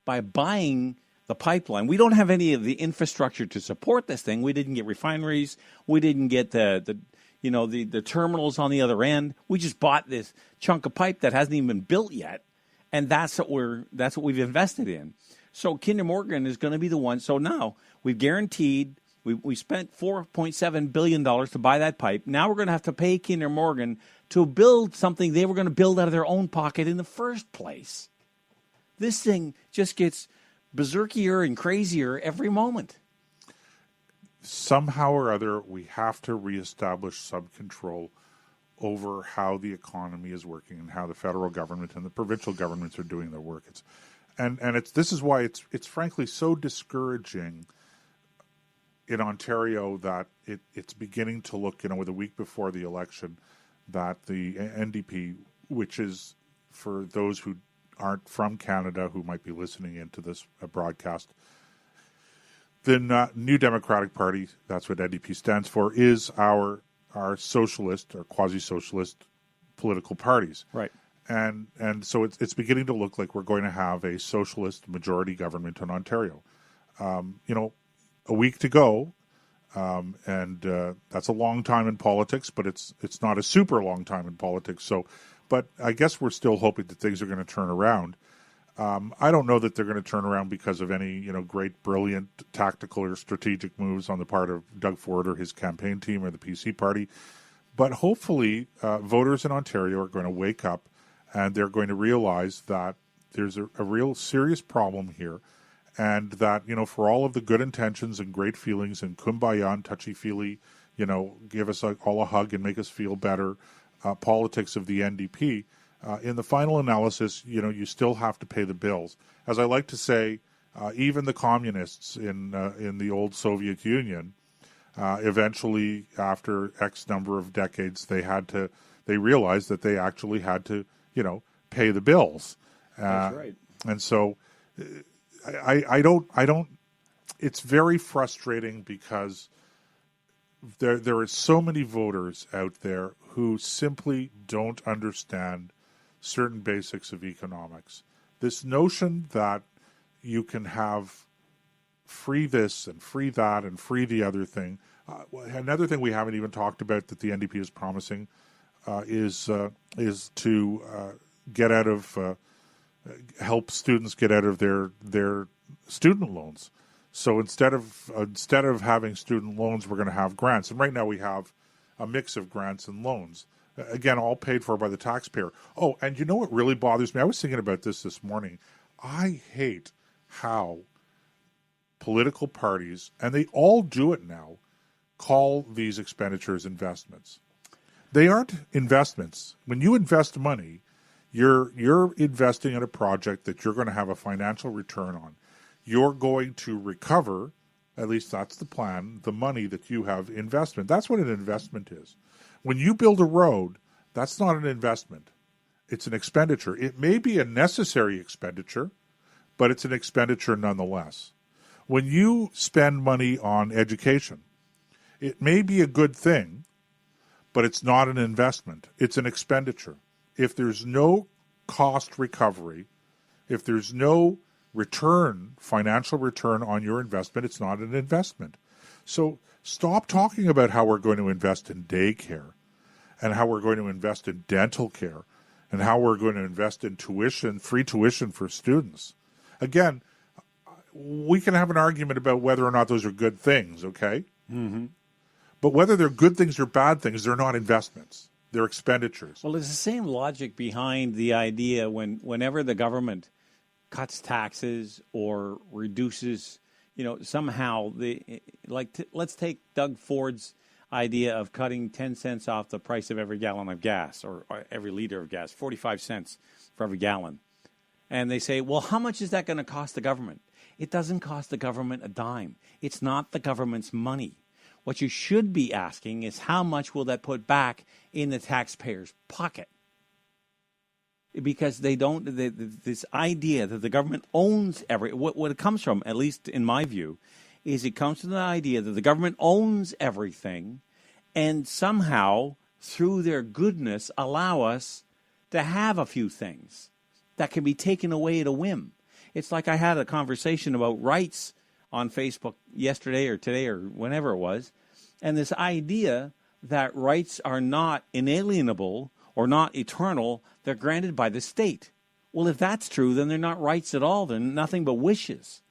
by buying the pipeline, we don't have any of the infrastructure to support this thing. We didn't get refineries. We didn't get the the terminals on the other end. We just bought this chunk of pipe that hasn't even been built yet, and that's what we've invested in. So Kinder Morgan is going to be the one. So now we've guaranteed. We spent $4.7 billion to buy that pipe. Now we're going to have to pay Kinder Morgan to build something they were going to build out of their own pocket in the first place. This thing just gets berserkier and crazier every moment. Somehow or other, we have to reestablish sub-control over how the economy is working and how the federal government and the provincial governments are doing their work. This is why it's frankly so discouraging in Ontario that it's beginning to look, with a week before the election, that the NDP, which is, for those who aren't from Canada who might be listening into this broadcast, the New Democratic Party, that's what NDP stands for, is our socialist or quasi-socialist political parties. Right. And so it's beginning to look like we're going to have a socialist majority government in Ontario. A week to go, and that's a long time in politics, but it's not a super long time in politics. So, but I guess we're still hoping that things are going to turn around. I don't know that they're going to turn around because of any great, brilliant tactical or strategic moves on the part of Doug Ford or his campaign team or the PC party, but hopefully voters in Ontario are going to wake up and they're going to realize that there's a real serious problem here. And that, for all of the good intentions and great feelings and kumbaya and touchy-feely, give us all a hug and make us feel better, politics of the NDP, in the final analysis, you still have to pay the bills. As I like to say, even the communists in the old Soviet Union, eventually, after X number of decades, they realized that they actually had to, pay the bills. That's right. And so I don't. It's very frustrating because there are so many voters out there who simply don't understand certain basics of economics. This notion that you can have free this and free that and free the other thing. Another thing we haven't even talked about that the NDP is promising is to get out of. Help students get out of their student loans. So instead of having student loans, we're going to have grants. And right now we have a mix of grants and loans. Again, all paid for by the taxpayer. Oh, and you know what really bothers me? I was thinking about this morning. I hate how political parties, and they all do it now, call these expenditures investments. They aren't investments. When you invest money, you're investing in a project that you're going to have a financial return on. You're going to recover, at least that's the plan, the money that you have investment. That's what an investment is. When you build a road, that's not an investment. It's an expenditure. It may be a necessary expenditure, but it's an expenditure nonetheless. When you spend money on education, it may be a good thing, but it's not an investment. It's an expenditure. If there's no cost recovery, if there's no return, financial return on your investment, it's not an investment. So stop talking about how we're going to invest in daycare and how we're going to invest in dental care and how we're going to invest in tuition, free tuition for students. Again, we can have an argument about whether or not those are good things, okay? Mm-hmm. But whether they're good things or bad things, they're not investments. They're expenditures. Well, it's the same logic behind the idea whenever the government cuts taxes or reduces, somehow let's take Doug Ford's idea of cutting 10 cents off the price of every gallon of gas or every liter of gas, 45 cents for every gallon. And they say, well, how much is that going to cost the government? It doesn't cost the government a dime. It's not the government's money. What you should be asking is how much will that put back in the taxpayer's pocket? Because they don't, this idea that the government owns what it comes from, at least in my view, is it comes from the idea that the government owns everything and somehow, through their goodness, allow us to have a few things that can be taken away at a whim. It's like I had a conversation about rights on Facebook yesterday or today or whenever it was, and this idea that rights are not inalienable or not eternal. They're granted by the state. Well, if that's true, then they're not rights at all. They're nothing but wishes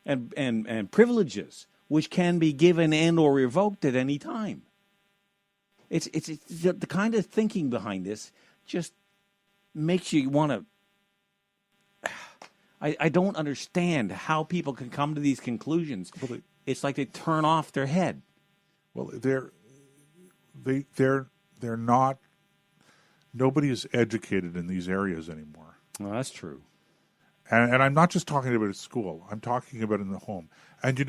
and privileges, which can be given and or revoked at any time. It's the kind of thinking behind this just makes you want to. I don't understand how people can come to these conclusions. Well, it's like they turn off their head. Well, they're not. Nobody is educated in these areas anymore. Well, that's true. And I'm not just talking about at school. I'm talking about in the home. And,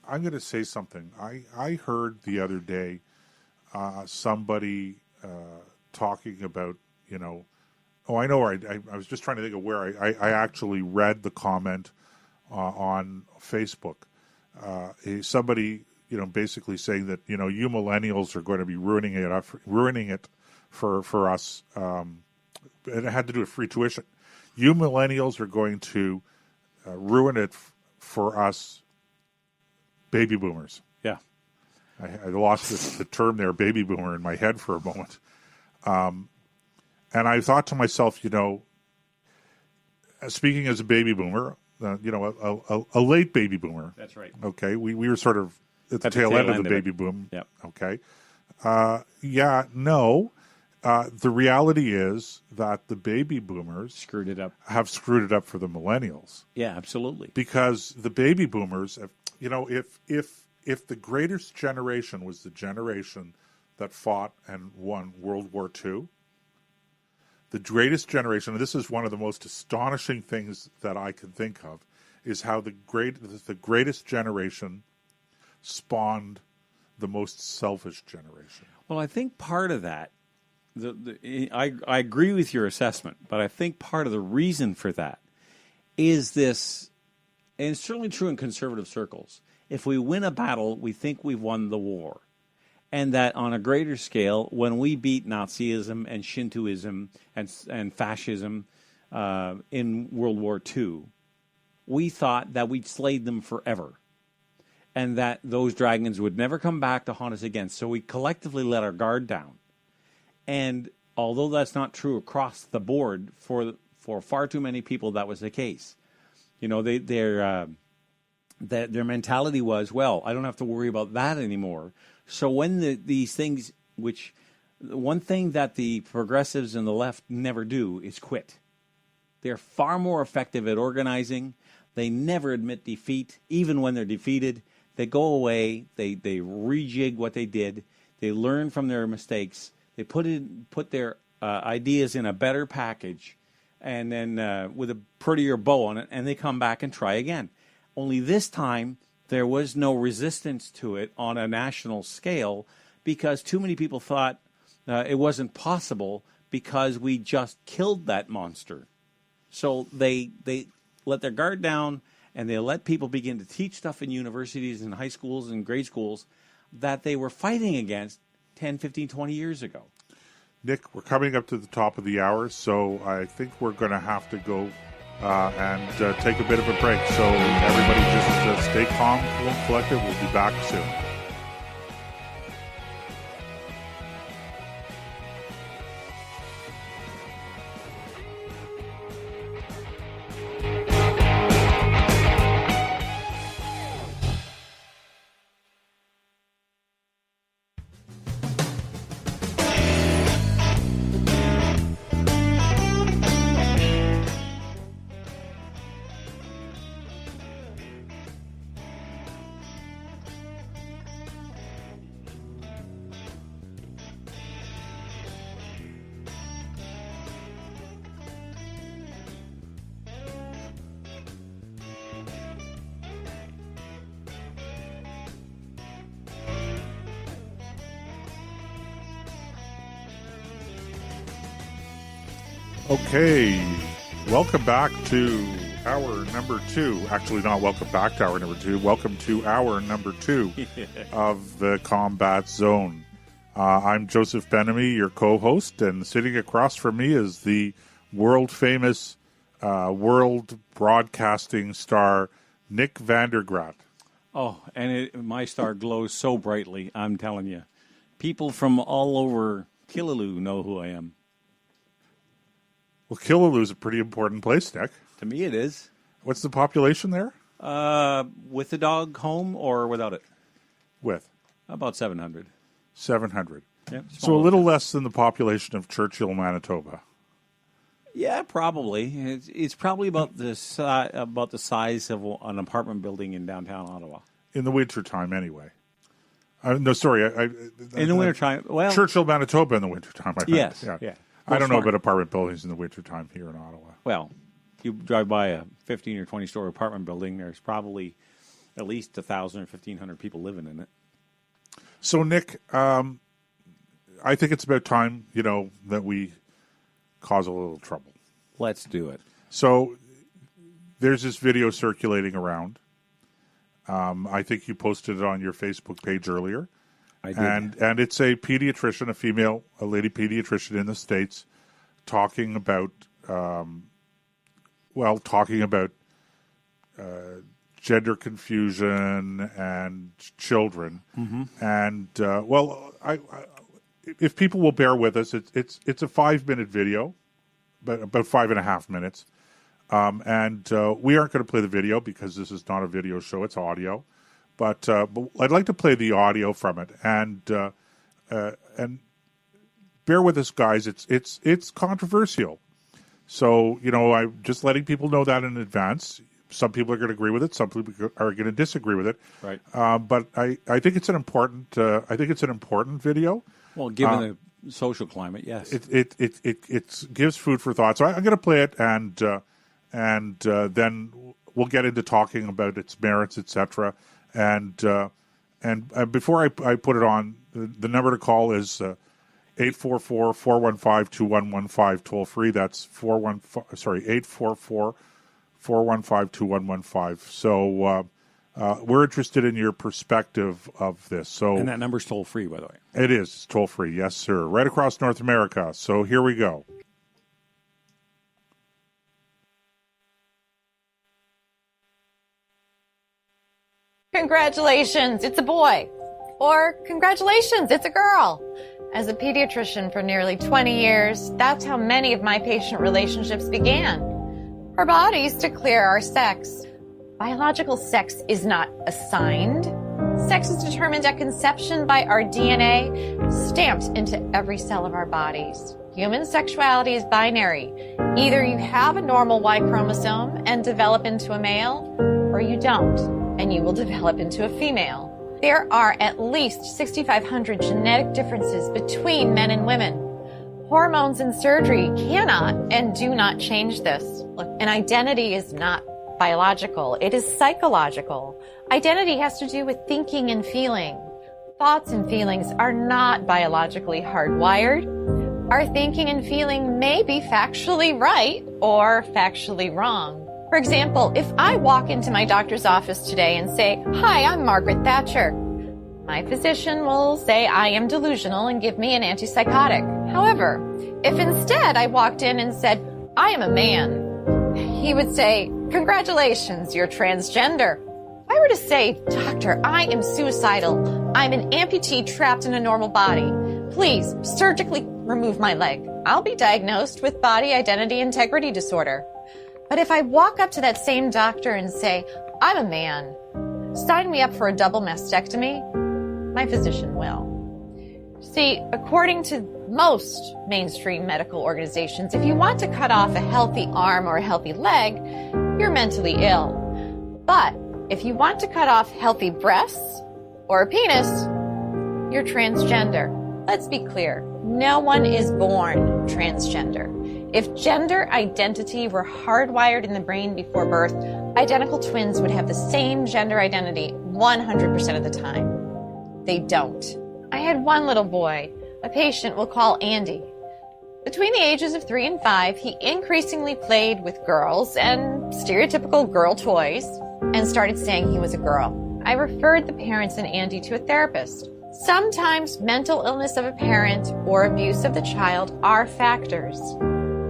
I'm going to say something. I heard the other day somebody talking about, I know where I was just trying to think of where I actually read the comment on Facebook. Somebody, basically saying that, you millennials are going to be ruining it for us. And it had to do with free tuition. You millennials are going to ruin it for us baby boomers. Yeah. I lost the term there, baby boomer, in my head for a moment. And I thought to myself, speaking as a baby boomer, a late baby boomer. That's right. Okay. We were sort of at the tail end of the baby boom. Yep. Okay. No. The reality is that the baby boomers have screwed it up for the millennials. Yeah, absolutely. Because the baby boomers, if the greatest generation was the generation that fought and won World War II, the greatest generation, and this is one of the most astonishing things that I can think of, is how the greatest generation spawned the most selfish generation. Well, I think part of that, I agree with your assessment, but I think part of the reason for that is this, and it's certainly true in conservative circles. If we win a battle, we think we've won the war. And that on a greater scale, when we beat Nazism and Shintoism and fascism in World War II, we thought that we'd slayed them forever and that those dragons would never come back to haunt us again. So we collectively let our guard down. And although that's not true across the board, for far too many people that was the case. Their mentality was, well, I don't have to worry about that anymore. So when these things, one thing that the progressives and the left never do is quit. They're far more effective at organizing. They never admit defeat, even when they're defeated. They go away. They rejig what they did. They learn from their mistakes. They put their ideas in a better package, and then with a prettier bow on it, and they come back and try again. Only this time, there was no resistance to it on a national scale because too many people thought it wasn't possible because we just killed that monster. So they let their guard down, and they let people begin to teach stuff in universities and high schools and grade schools that they were fighting against 10, 15, 20 years ago. Nick, we're coming up to the top of the hour, so I think we're going to have to go and take a bit of a break. So everybody just stay calm, cool, and collected. We'll be back soon. Okay, welcome back to hour number 2. Actually, not welcome back to hour number 2. Welcome to hour number 2 of the Combat Zone. I'm Joseph Ben-Ami, your co-host, and sitting across from me is the world-famous world broadcasting star, Nick Vandergraat. Oh, and my star glows so brightly, I'm telling you. People from all over Killaloe know who I am. Well, Killaloe is a pretty important place, Nick. To me, it is. What's the population there? With the dog home or without it? With? About 700. 700. Yeah, so a little less than the population of Churchill, Manitoba. Yeah, probably. It's probably about the size of an apartment building in downtown Ottawa. In the wintertime, anyway. No, sorry. In the wintertime, well... Churchill, Manitoba in the wintertime, I think. Yes, yeah. I don't know about apartment buildings in the wintertime here in Ottawa. Well, you drive by a 15 or 20-story apartment building, there's probably at least 1,000 or 1,500 people living in it. So, Nick, I think it's about time, that we cause a little trouble. Let's do it. So, there's this video circulating around. I think you posted it on your Facebook page earlier. I did. And it's a pediatrician, a lady pediatrician in the States, talking about, gender confusion and children. Mm-hmm. And, if people will bear with us, it's a 5-minute video, but about 5.5 minutes. And we aren't going to play the video because this is not a video show; it's audio. But I'd like to play the audio from it, and bear with us, guys. It's controversial, so I'm just letting people know that in advance. Some people are going to agree with it; some people are going to disagree with it. Right. But I think it's an important video. Well, given the social climate, yes, it gives food for thought. So I'm going to play it, and then we'll get into talking about its merits, etc. And before I put it on, the number to call is 844-415-2115, toll free. That's 844-415-2115. So we're interested in your perspective of this. And that number's toll free, by the way. It is. It's toll free. Yes, sir. Right across North America. So here we go. Congratulations, it's a boy. Or congratulations, it's a girl. As a pediatrician for nearly 20 years, that's how many of my patient relationships began. Our bodies declare our sex. Biological sex is not assigned. Sex is determined at conception by our DNA, stamped into every cell of our bodies. Human sexuality is binary. Either you have a normal Y chromosome and develop into a male, or you don't, and you will develop into a female. There are at least 6,500 genetic differences between men and women. Hormones and surgery cannot and do not change this. Look, an identity is not biological. It is psychological. Identity has to do with thinking and feeling. Thoughts and feelings are not biologically hardwired. Our thinking and feeling may be factually right or factually wrong. For example, if I walk into my doctor's office today and say, "Hi, I'm Margaret Thatcher," my physician will say I am delusional and give me an antipsychotic. However, if instead I walked in and said, "I am a man," he would say, "Congratulations, you're transgender." If I were to say, "Doctor, I am suicidal. I'm an amputee trapped in a normal body. Please surgically remove my leg," I'll be diagnosed with body identity integrity disorder. But if I walk up to that same doctor and say, "I'm a man, sign me up for a double mastectomy," my physician will. See, according to most mainstream medical organizations, if you want to cut off a healthy arm or a healthy leg, you're mentally ill. But if you want to cut off healthy breasts or a penis, you're transgender. Let's be clear, no one is born transgender. If gender identity were hardwired in the brain before birth, identical twins would have the same gender identity 100% of the time. They don't. I had one little boy, a patient we'll call Andy. Between the ages of 3 and 5, he increasingly played with girls and stereotypical girl toys and started saying he was a girl. I referred the parents and Andy to a therapist. Sometimes mental illness of a parent or abuse of the child are factors.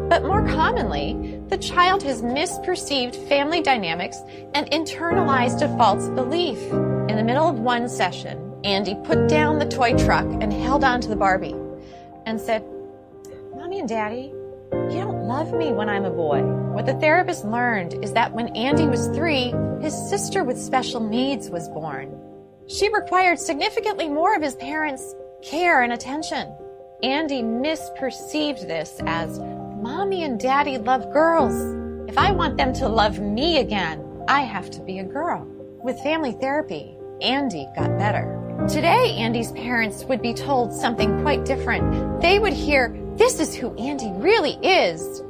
But more commonly, the child has misperceived family dynamics and internalized a false belief. In the middle of one session, Andy put down the toy truck and held on to the Barbie and said, "Mommy and Daddy, you don't love me when I'm a boy." What the therapist learned is that when Andy was 3, his sister with special needs was born. She required significantly more of his parents' care and attention. Andy misperceived this as, "Mommy and Daddy love girls. If I want them to love me again, I have to be a girl." With family therapy, Andy got better. Today, Andy's parents would be told something quite different. They would hear, "This is who Andy really is.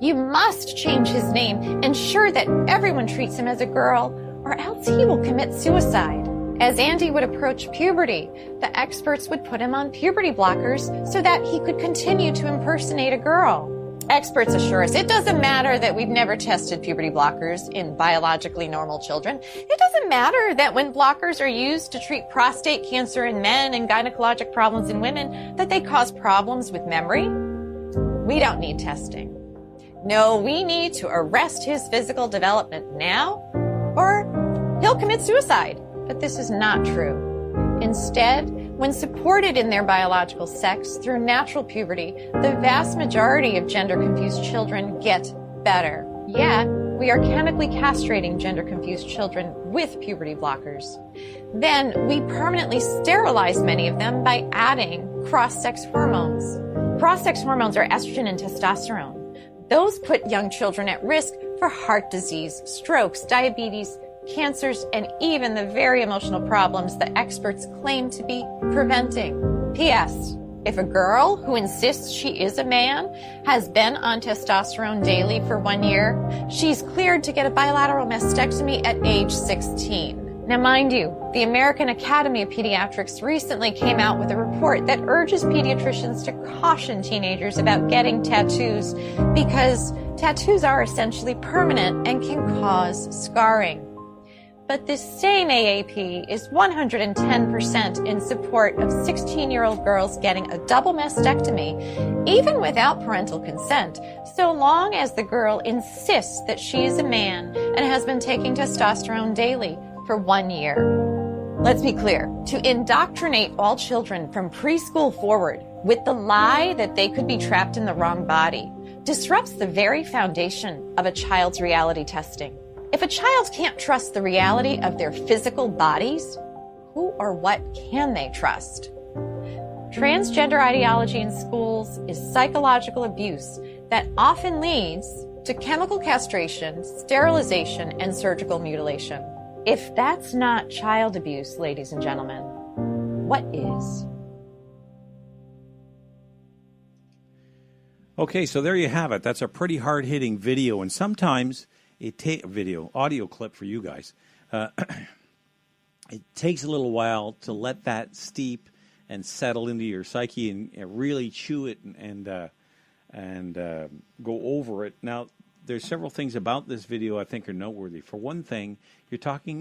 You must change his name, ensure that everyone treats him as a girl, or else he will commit suicide." As Andy would approach puberty, the experts would put him on puberty blockers so that he could continue to impersonate a girl. Experts assure us it doesn't matter that we've never tested puberty blockers in biologically normal children. It doesn't matter that when blockers are used to treat prostate cancer in men and gynecologic problems in women, that they cause problems with memory. We don't need testing. No, we need to arrest his physical development now, or he'll commit suicide. But this is not true. Instead, when supported in their biological sex through natural puberty, the vast majority of gender-confused children get better. Yet, we are chemically castrating gender-confused children with puberty blockers. Then, we permanently sterilize many of them by adding cross-sex hormones. Cross-sex hormones are estrogen and testosterone. Those put young children at risk for heart disease, strokes, diabetes, cancers, and even the very emotional problems that experts claim to be preventing. P.S. If a girl who insists she is a man has been on testosterone daily for 1 year, she's cleared to get a bilateral mastectomy at age 16. Now, mind you, the American Academy of Pediatrics recently came out with a report that urges pediatricians to caution teenagers about getting tattoos because tattoos are essentially permanent and can cause scarring. But this same AAP is 110% in support of 16-year-old girls getting a double mastectomy, even without parental consent, so long as the girl insists that she is a man and has been taking testosterone daily for 1 year. Let's be clear, to indoctrinate all children from preschool forward with the lie that they could be trapped in the wrong body disrupts the very foundation of a child's reality testing. If a child can't trust the reality of their physical bodies, who or what can they trust? Transgender ideology in schools is psychological abuse that often leads to chemical castration, sterilization, and surgical mutilation. If that's not child abuse, ladies and gentlemen, what is? Okay, so there you have it. That's a pretty hard-hitting video, and sometimes audio clip for you guys. It takes a little while to let that steep and settle into your psyche and really chew it and go over it. Now, there's several things about this video I think are noteworthy. For one thing,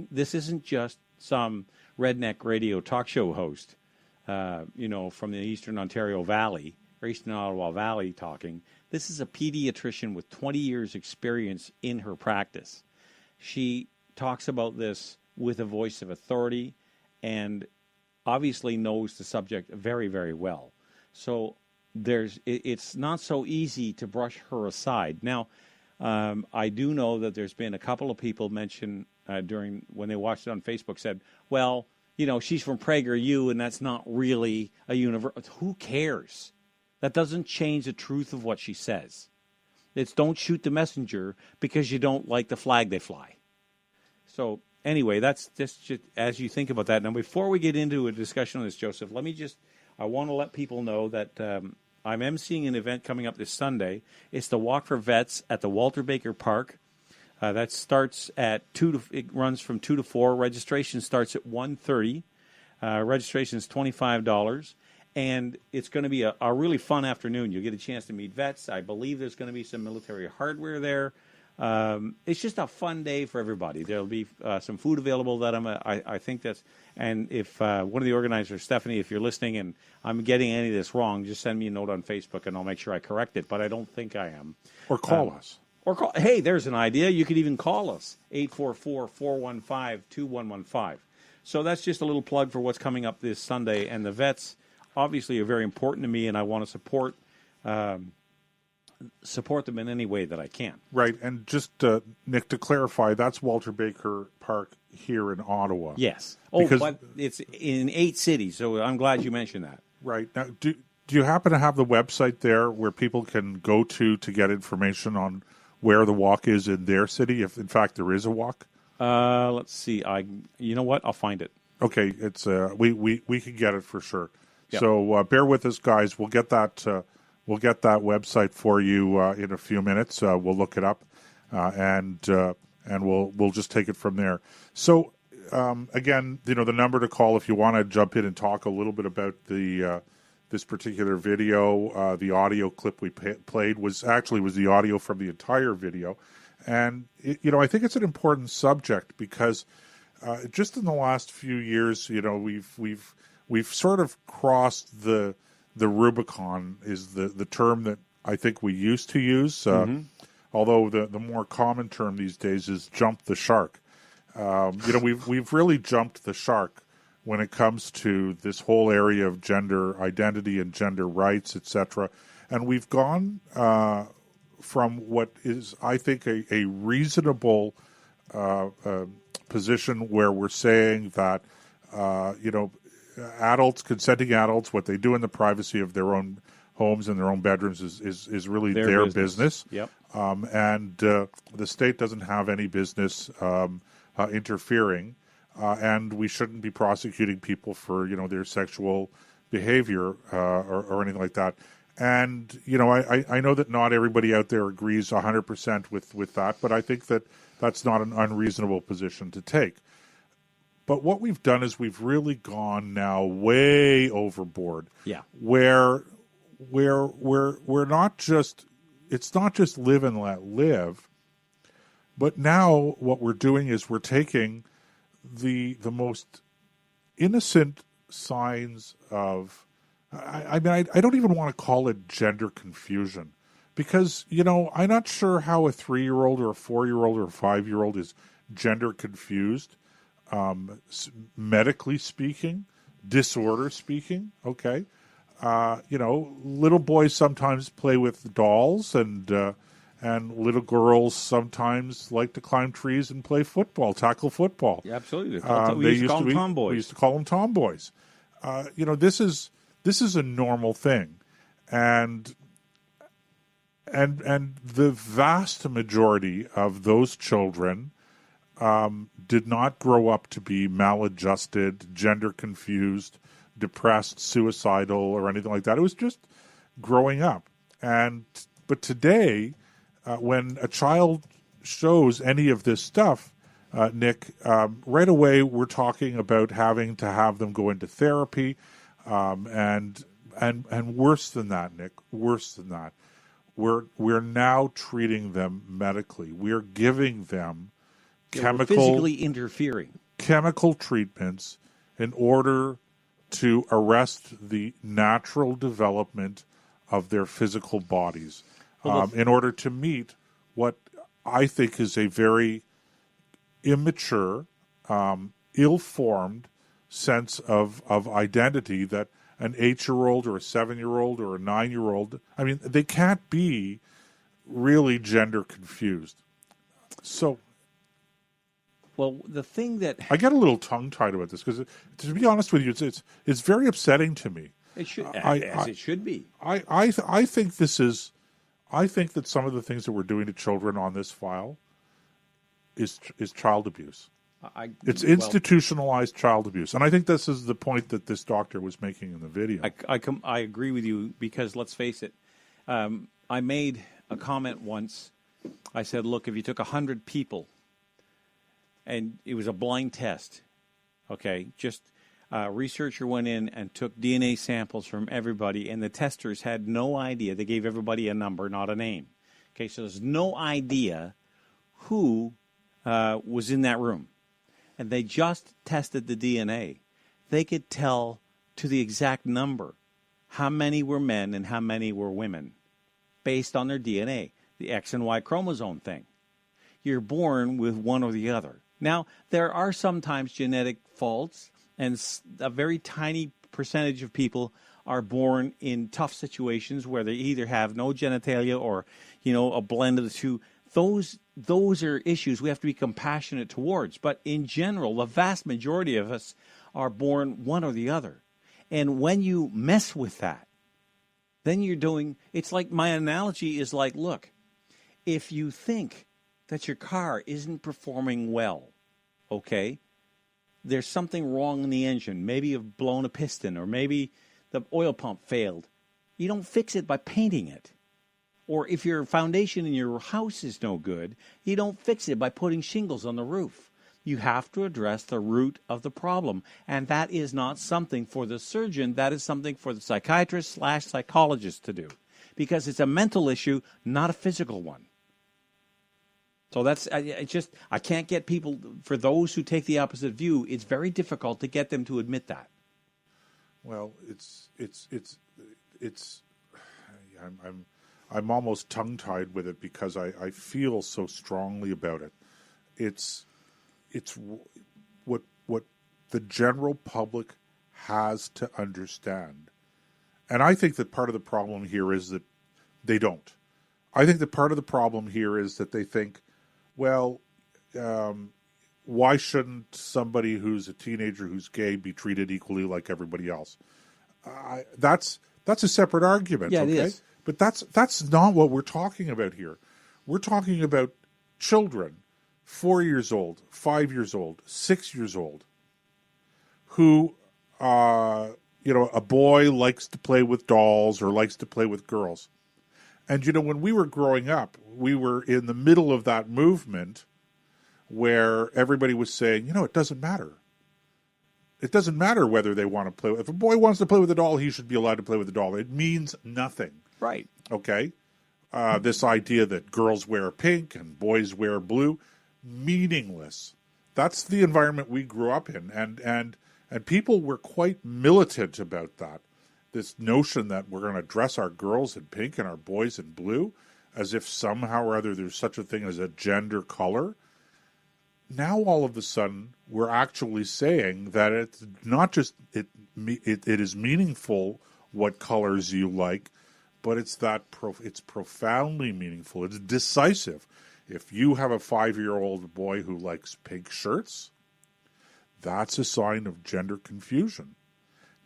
this isn't just some redneck radio talk show host, from the Eastern Ontario Valley or Eastern Ottawa Valley talking. This is a pediatrician with 20 years experience in her practice. She talks about this with a voice of authority and obviously knows the subject very, very well. So it's not so easy to brush her aside. Now, I do know that there's been a couple of people mention when they watched it on Facebook said, well, she's from PragerU and that's not really a university. Who cares? That doesn't change the truth of what she says. It's don't shoot the messenger because you don't like the flag they fly. So anyway, that's just as you think about that. Now, before we get into a discussion on this, Joseph, I want to let people know that I'm emceeing an event coming up this Sunday. It's the Walk for Vets at the Walter Baker Park. That starts at it runs from 2 to 4. Registration starts at 1:30. Registration is $25. And it's going to be a really fun afternoon. You'll get a chance to meet vets. I believe there's going to be some military hardware there. It's just a fun day for everybody. There'll be some food available that I think that's. And if one of the organizers, Stephanie, if you're listening and I'm getting any of this wrong, just send me a note on Facebook and I'll make sure I correct it. But I don't think I am. Or call us. Hey, there's an idea. You could even call us, 844-415-2115. So that's just a little plug for what's coming up this Sunday. And the vets obviously are very important to me, and I want to support them in any way that I can. Right, and just, Nick, to clarify, that's Walter Baker Park here in Ottawa. Yes. Because, but it's in 8 cities, so I'm glad you mentioned that. Right. Now, do you happen to have the website there where people can go to get information on where the walk is in their city, if in fact there is a walk? Let's see. You know what? I'll find it. Okay, it's we can get it for sure. Yep. So bear with us, guys. We'll get that website for you in a few minutes. We'll look it up, and we'll just take it from there. So again, the number to call if you want to jump in and talk a little bit about this particular video. The audio clip we played was the audio from the entire video, and I think it's an important subject because just in the last few years, we've sort of crossed the Rubicon is the term that I think we used to use, although the more common term these days is jump the shark. We've really jumped the shark when it comes to this whole area of gender identity and gender rights, etc. And we've gone from what is, I think, a reasonable position where we're saying that, consenting adults, what they do in the privacy of their own homes and their own bedrooms is really their business. Yep. And the state doesn't have any business interfering, and we shouldn't be prosecuting people for their sexual behavior or anything like that. And I know that not everybody out there agrees 100% with that, but I think that that's not an unreasonable position to take. But what we've done is we've really gone now way overboard. Yeah. Where we're not just, it's not just live and let live, but now what we're doing is we're taking the most innocent signs of, I don't even want to call it gender confusion, because, I'm not sure how a 3-year-old or a 4-year-old or a 5-year-old is gender confused. Medically speaking, disorder speaking, okay. Little boys sometimes play with dolls, and little girls sometimes like to climb trees and play football, tackle football. Yeah, absolutely. We used to call them tomboys. We used to call them tomboys. This is a normal thing, and the vast majority of those children did not grow up to be maladjusted, gender confused, depressed, suicidal, or anything like that. It was just growing up. But today, when a child shows any of this stuff, Nick, right away we're talking about having to have them go into therapy, and worse than that, Nick, worse than that, we're now treating them medically. We're giving them physically interfering chemical treatments in order to arrest the natural development of their physical bodies, in order to meet what I think is a very immature, ill-formed sense of identity that an 8-year-old or a 7-year-old or a 9-year-old, they can't be really gender confused. So, well, the thing that I get a little tongue-tied about this because, to be honest with you, it's very upsetting to me. It should, as it should be. I think this is. I think that some of the things that we're doing to children on this file is child abuse. It's institutionalized child abuse, and I think this is the point that this doctor was making in the video. I agree with you because let's face it. I made a comment once. I said, "Look, if you took 100 people." And it was a blind test, okay? Just a researcher went in and took DNA samples from everybody, and the testers had no idea. They gave everybody a number, not a name. Okay, so there's no idea who was in that room. And they just tested the DNA. They could tell to the exact number how many were men and how many were women based on their DNA, the X and Y chromosome thing. You're born with one or the other. Now, there are sometimes genetic faults, and a very tiny percentage of people are born in tough situations where they either have no genitalia or, a blend of the two. Those are issues we have to be compassionate towards. But in general, the vast majority of us are born one or the other. And when you mess with that, then it's like, my analogy is like, look, if you think that your car isn't performing well, okay, there's something wrong in the engine. Maybe you've blown a piston, or maybe the oil pump failed. You don't fix it by painting it. Or if your foundation in your house is no good, you don't fix it by putting shingles on the roof. You have to address the root of the problem. And that is not something for the surgeon. That is something for the psychiatrist/psychologist to do. Because it's a mental issue, not a physical one. So I can't get people, for those who take the opposite view, it's very difficult to get them to admit that. Well, I'm almost tongue-tied with it because I feel so strongly about it. It's what the general public has to understand. And I think that part of the problem here is that they don't. I think that part of the problem here is that they think, well, why shouldn't somebody who's a teenager who's gay be treated equally like everybody else? That's a separate argument. Yeah, okay? it is. But that's not what we're talking about here. We're talking about children, 4 years old, 5 years old, 6 years old, who, a boy likes to play with dolls or likes to play with girls. And, when we were growing up, we were in the middle of that movement where everybody was saying, it doesn't matter. It doesn't matter whether they want to play. If a boy wants to play with a doll, he should be allowed to play with a doll. It means nothing. Right. Okay? This idea that girls wear pink and boys wear blue, meaningless. That's the environment we grew up in. And people were quite militant about that. This notion that we're going to dress our girls in pink and our boys in blue, as if somehow or other there's such a thing as a gender color. Now all of a sudden we're actually saying that it's not just it is meaningful what colors you like, but it's it's profoundly meaningful. It's decisive. If you have a 5-year-old boy who likes pink shirts, that's a sign of gender confusion.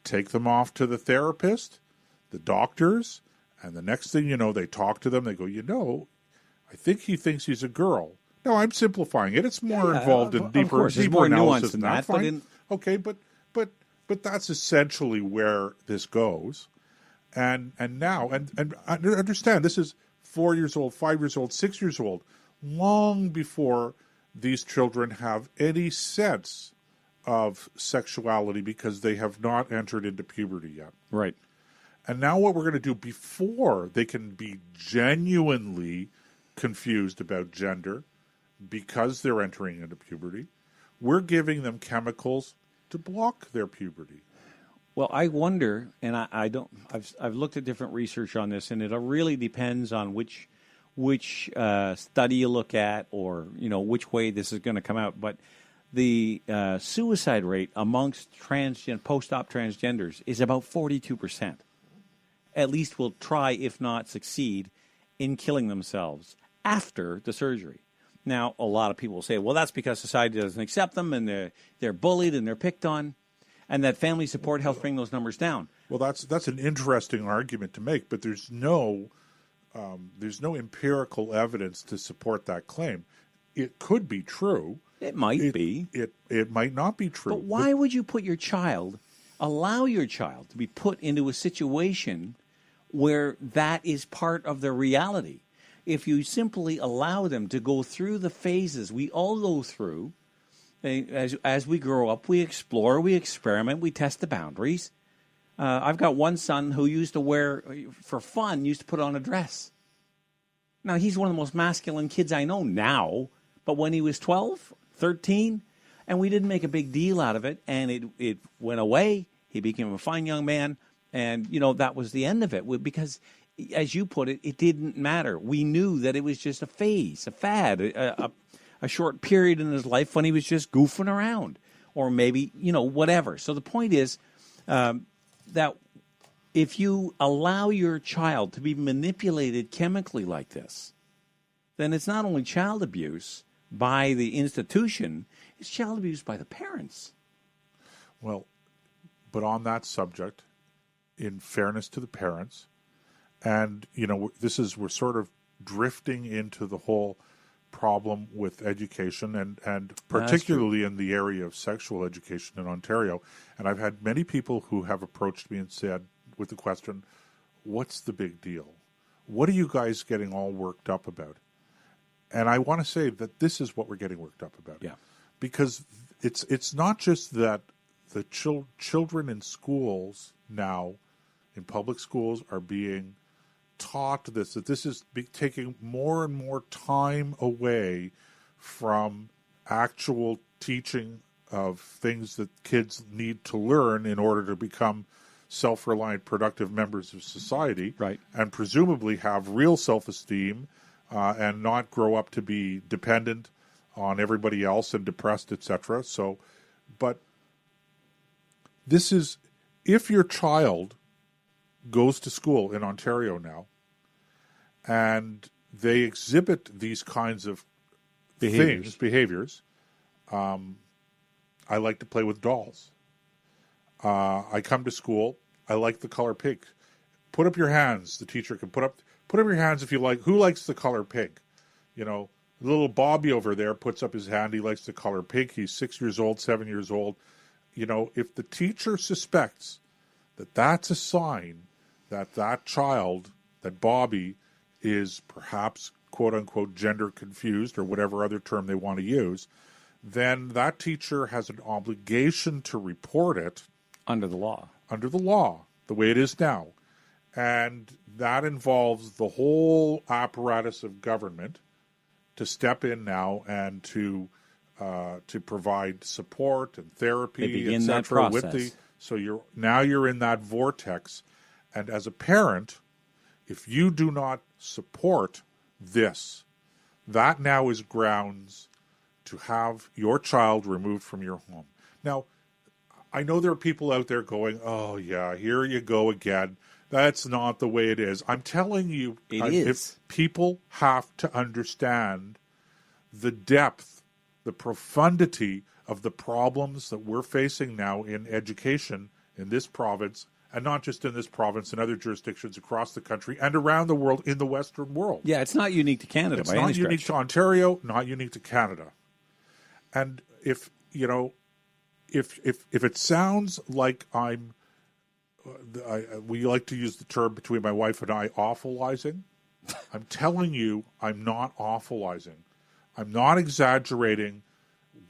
Take them off to the therapist, the doctors, and the next thing you know, they talk to them. They go, I think he thinks he's a girl. No, I'm simplifying it. It's more involved in deeper analysis than that. Okay, but that's essentially where this goes. And now understand, this is 4 years old, 5 years old, 6 years old, long before these children have any sense of sexuality because they have not entered into puberty yet. Right. And now what we're going to do before they can be genuinely confused about gender because they're entering into puberty, we're giving them chemicals to block their puberty. Well, I wonder, and I've looked at different research on this, and it really depends on which study you look at, or which way this is going to come out. But the suicide rate amongst post-op transgenders is about 42%. At least will try, if not succeed, in killing themselves after the surgery. Now, a lot of people will say, well, that's because society doesn't accept them, and they're bullied and they're picked on, and that family support helps bring those numbers down. Well, that's an interesting argument to make, but there's no empirical evidence to support that claim. It could be true. It might be. It might not be true. But why would you allow your child to be put into a situation where that is part of their reality? If you simply allow them to go through the phases we all go through, as we grow up, we explore, we experiment, we test the boundaries. I've got one son who used to put on a dress. Now, he's one of the most masculine kids I know now, but when he was 12, 13, and we didn't make a big deal out of it, and it went away, he became a fine young man, and, that was the end of it, because, as you put it, it didn't matter. We knew that it was just a phase, a fad, a a short period in his life when he was just goofing around, or maybe, whatever. So the point is that if you allow your child to be manipulated chemically like this, then it's not only child abuse by the institution, it's child abuse by the parents. Well, but on that subject, in fairness to the parents, and, we're sort of drifting into the whole problem with education and particularly in the area of sexual education in Ontario. And I've had many people who have approached me and said, with the question, what's the big deal? What are you guys getting all worked up about? And I want to say that this is what we're getting worked up about. Yeah. Because it's not just that the children in schools now, in public schools, are being taught this, that this is taking more and more time away from actual teaching of things that kids need to learn in order to become self-reliant, productive members of society, right, and presumably have real self-esteem and not grow up to be dependent on everybody else and depressed, etc. So, but this is, if your child goes to school in Ontario now and they exhibit these kinds of behaviors, I like to play with dolls. I come to school. I like the color pink. Put up your hands. The teacher can put up your hands if you like. Who likes the color pink? Little Bobby over there puts up his hand. He likes the color pink. He's 6 years old, 7 years old. If the teacher suspects that that's a sign that child, that Bobby, is perhaps quote unquote gender confused or whatever other term they want to use, then that teacher has an obligation to report it. Under the law. Under the law, the way it is now. And that involves the whole apparatus of government to step in now and to provide support and therapy, etc. So you're in that vortex. And as a parent, if you do not support this, that now is grounds to have your child removed from your home. Now, I know there are people out there going, oh, yeah, here you go again. That's not the way it is. I'm telling you, if people have to understand the depth, the profundity of the problems that we're facing now in education in this province, and not just in this province, in other jurisdictions across the country and around the world, in the Western world. Yeah, it's not unique to Canada by any stretch. It's not unique to Ontario, not unique to Canada. And if it sounds like we like to use the term between my wife and I, awfulizing, I'm telling you, I'm not awfulizing. I'm not exaggerating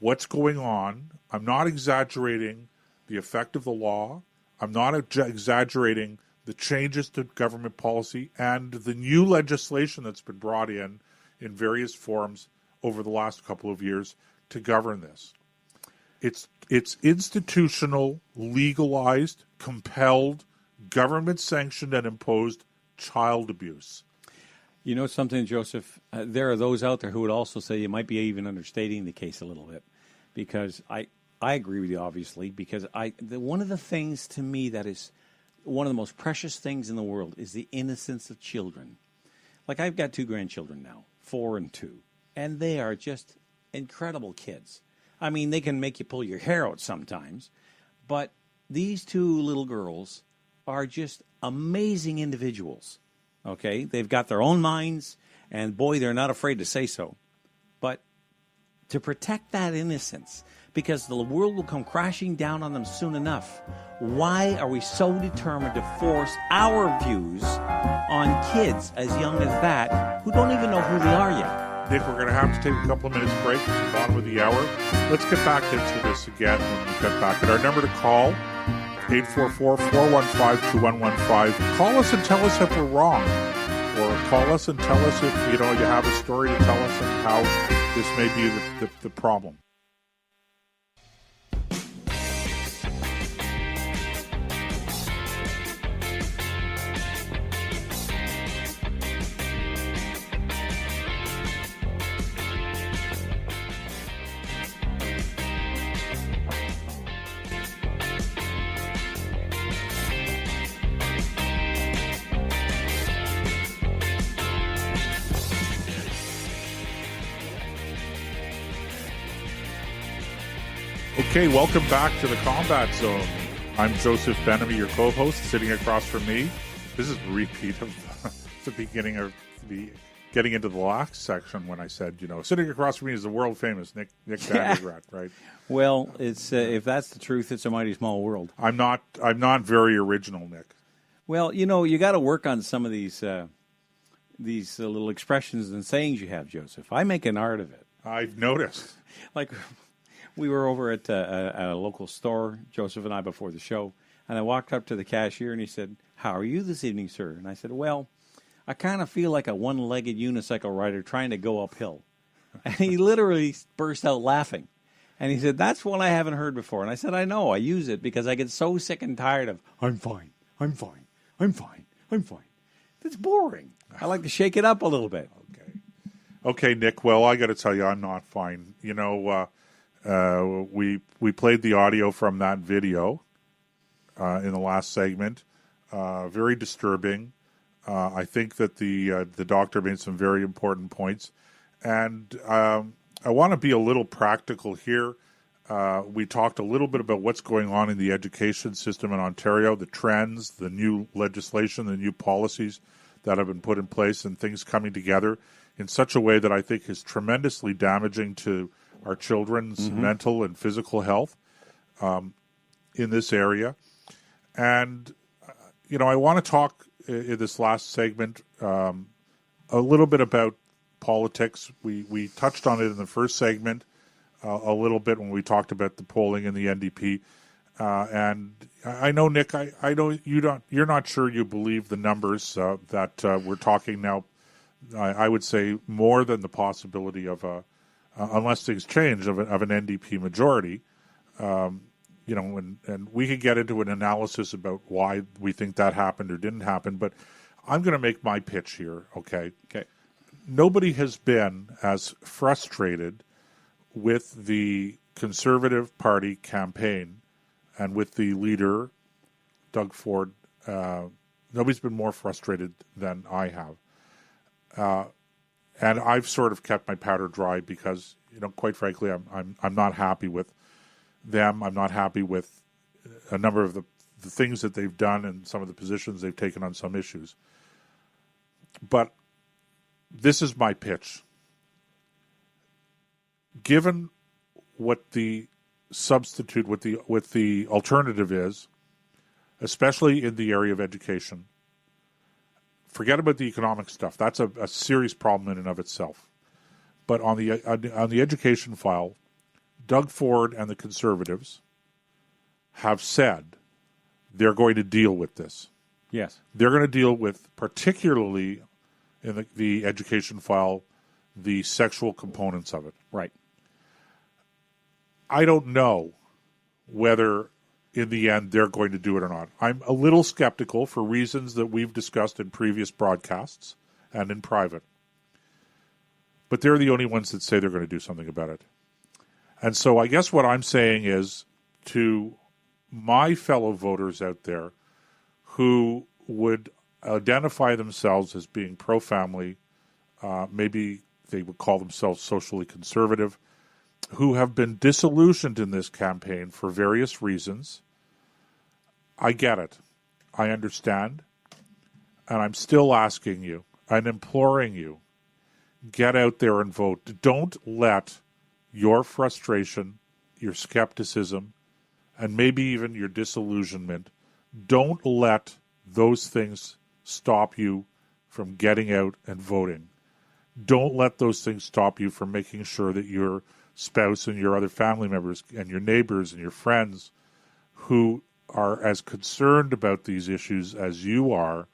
what's going on. I'm not exaggerating the effect of the law. I'm not exaggerating the changes to government policy and the new legislation that's been brought in various forms over the last couple of years to govern this. It's institutional, legalized, compelled, government-sanctioned and imposed child abuse. You know something, Joseph? There are those out there who would also say you might be even understating the case a little bit, because I agree with you, obviously, because one of the things to me that is one of the most precious things in the world is the innocence of children. Like, I've got 2 grandchildren now, 4 and 2, and they are just incredible kids. I mean, they can make you pull your hair out sometimes, but these 2 little girls are just amazing individuals, okay? They've got their own minds, and boy, they're not afraid to say so. But to protect that innocence, because the world will come crashing down on them soon enough, why are we so determined to force our views on kids as young as that who don't even know who they are yet? Nick, we're going to have to take a couple of minutes break at the bottom of the hour. Let's get back into this again when we get back. And our number to call, 844-415-2115. Call us and tell us if we're wrong. Or call us and tell us if you have a story to tell us and how this may be the problem. Okay, welcome back to the Combat Zone. I'm Joseph Ben-Ami, your co-host. Sitting across from me, this is a repeat of the beginning of the getting into the last section when I said, sitting across from me is the world famous Nick Vandergrat, right? Well, it's if that's the truth, it's a mighty small world. I'm not very original, Nick. Well, you got to work on some of these little expressions and sayings you have, Joseph. I make an art of it. I've noticed. Like, we were over at a local store, Joseph and I, before the show, and I walked up to the cashier, and he said, "How are you this evening, sir?" And I said, "Well, I kind of feel like a one-legged unicycle rider trying to go uphill." And he literally burst out laughing. And he said, "That's one I haven't heard before." And I said, "I know, I use it because I get so sick and tired of, I'm fine, I'm fine, I'm fine, I'm fine. It's boring. I like to shake it up a little bit." Okay, Nick, well, I got to tell you, I'm not fine. We played the audio from that video in the last segment. Very disturbing. I think that the doctor made some very important points. And I want to be a little practical here. We talked a little bit about what's going on in the education system in Ontario, the trends, the new legislation, the new policies that have been put in place, and things coming together in such a way that I think is tremendously damaging to our children's mental and physical health in this area. And, I want to talk in this last segment a little bit about politics. We touched on it in the first segment a little bit when we talked about the polling in the NDP. And I know, Nick, I know you're not sure you believe the numbers that we're talking now. I would say more than the possibility of unless things change, of an NDP majority. And we could get into an analysis about why we think that happened or didn't happen. But I'm going to make my pitch here. Okay. Nobody has been as frustrated with the Conservative Party campaign and with the leader, Doug Ford. Nobody's been more frustrated than I have. And I've sort of kept my powder dry because, quite frankly, I'm not happy with them. I'm not happy with a number of the things that they've done and some of the positions they've taken on some issues. But this is my pitch. Given what the substitute, what the alternative is, especially in the area of education, forget about the economic stuff. That's a serious problem in and of itself. But on the education file, Doug Ford and the Conservatives have said they're going to deal with this. Yes. They're going to deal with, particularly in the education file, the sexual components of it. Right. I don't know whether in the end they're going to do it or not. I'm a little skeptical for reasons that we've discussed in previous broadcasts and in private. But they're the only ones that say they're going to do something about it. And so I guess what I'm saying is to my fellow voters out there who would identify themselves as being pro-family, maybe they would call themselves socially conservative, who have been disillusioned in this campaign for various reasons. I get it. I understand. And I'm still asking you, I'm imploring you, get out there and vote. Don't let your frustration, your skepticism, and maybe even your disillusionment, don't let those things stop you from getting out and voting. Don't let those things stop you from making sure that your spouse and your other family members and your neighbors and your friends who are as concerned about these issues as you are,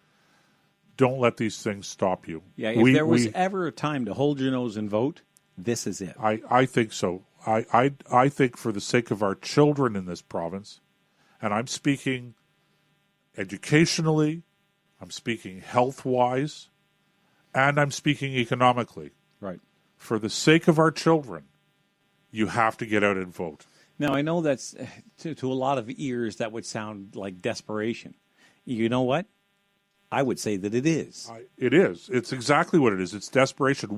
don't let these things stop you. Yeah, if there was ever a time to hold your nose and vote, this is it. I think so. I think for the sake of our children in this province, and I'm speaking educationally, I'm speaking health-wise, and I'm speaking economically. Right. For the sake of our children, you have to get out and vote. Now, I know that's, to a lot of ears, that would sound like desperation. You know what? I would say that it is. It is. It's exactly what it is. It's desperation.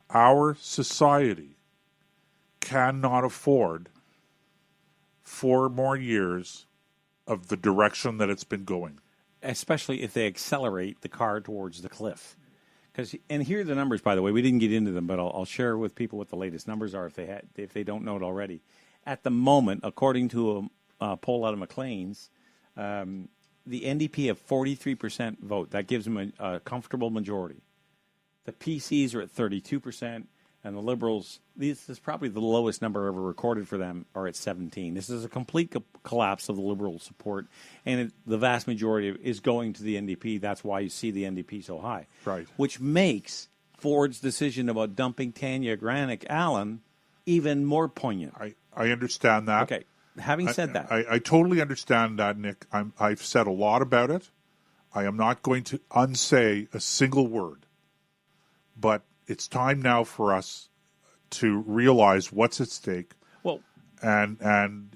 Our society cannot afford 4 more years of the direction that it's been going. Especially if they accelerate the car towards the cliff. And here are the numbers, by the way. We didn't get into them, but I'll share with people what the latest numbers are if they don't know it already. At the moment, according to a poll out of Maclean's, the NDP have 43% vote. That gives them a comfortable majority. The PCs are at 32%, and the Liberals, this is probably the lowest number ever recorded for them, are at 17%. This is a complete collapse of the Liberal support, and the vast majority is going to the NDP. That's why you see the NDP so high. Right. Which makes Ford's decision about dumping Tanya Granick-Allen even more poignant. I understand that. Okay. Having said that. I totally understand that, Nick. I've said a lot about it. I am not going to unsay a single word. But it's time now for us to realize what's at stake. Well, and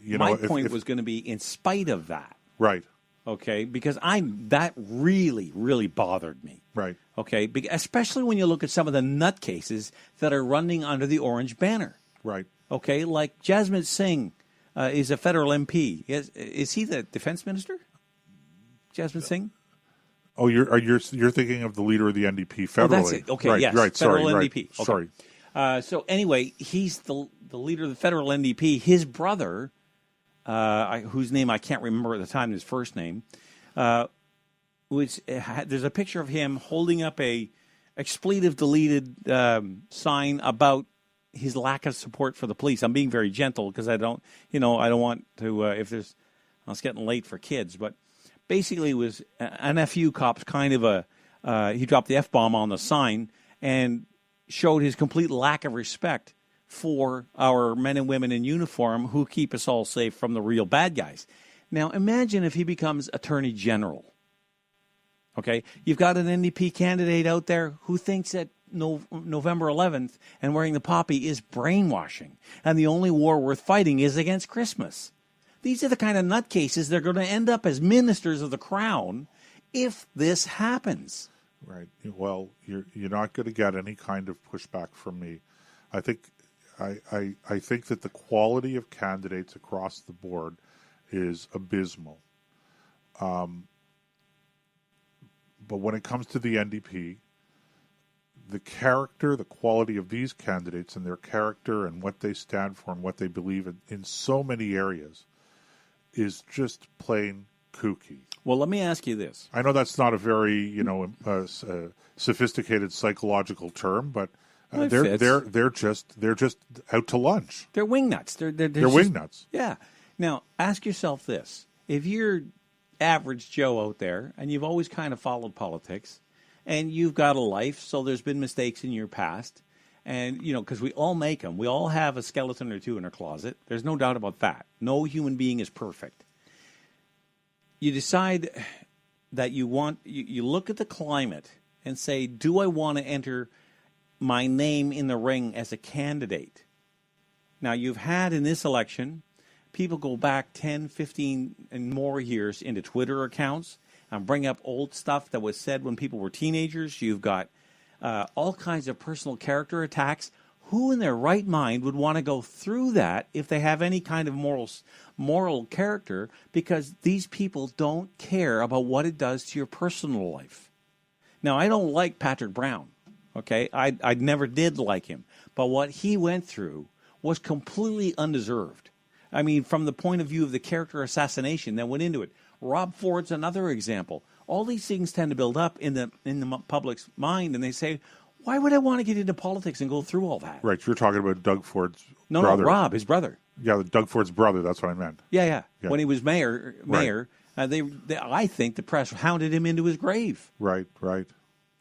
you know, my point was going to be in spite of that. Right. Okay, because that really, really bothered me. Right. Okay, especially when you look at some of the nutcases that are running under the orange banner. Right. Okay, like Jasmine Singh is a federal MP. Is he the defense minister? Jasmine Singh? Oh, you're thinking of the leader of the NDP federally. Oh, that's it. Okay, right, yes. Right, federal sorry. NDP. Right. Okay. Sorry. So anyway, he's the leader of the federal NDP. His brother, whose name I can't remember at the time, his first name, there's a picture of him holding up a expletive deleted sign about his lack of support for the police. I'm being very gentle because I don't want to, it's getting late for kids, but basically it was an FU cop's kind of he dropped the F-bomb on the sign and showed his complete lack of respect for our men and women in uniform who keep us all safe from the real bad guys. Now, imagine if he becomes Attorney General. Okay? You've got an NDP candidate out there who thinks that November 11th and wearing the poppy is brainwashing, and the only war worth fighting is against Christmas. These are the kind of nutcases that are going to end up as ministers of the crown if this happens. Right. Well, you're not going to get any kind of pushback from me. I think that the quality of candidates across the board is abysmal. But when it comes to the NDP, the character, the quality of these candidates and their character and what they stand for and what they believe in so many areas is just plain kooky. Well, let me ask you this. I know that's not a very, sophisticated psychological term, but they're just out to lunch. They're wingnuts. They're wingnuts. Yeah. Now, ask yourself this: if you're average Joe out there and you've always kind of followed politics, and you've got a life, so there's been mistakes in your past, and because we all make them. We all have a skeleton or two in our closet. There's no doubt about that. No human being is perfect. You decide that you look at the climate and say, do I want to enter my name in the ring as a candidate? Now, you've had in this election, people go back 10, 15 and more years into Twitter accounts and bring up old stuff that was said when people were teenagers. You've got all kinds of personal character attacks. Who in their right mind would want to go through that if they have any kind of moral character? Because these people don't care about what it does to your personal life. Now, I don't like Patrick Brown, okay? I never did like him. But what he went through was completely undeserved. I mean, from the point of view of the character assassination that went into it. Rob Ford's another example. All these things tend to build up in the public's mind, and they say, why would I want to get into politics and go through all that? Right, you're talking about Doug Ford's brother. No, Rob, his brother. Yeah, Doug Ford's brother, that's what I meant. Yeah. When he was mayor, Right. I think the press hounded him into his grave. Right.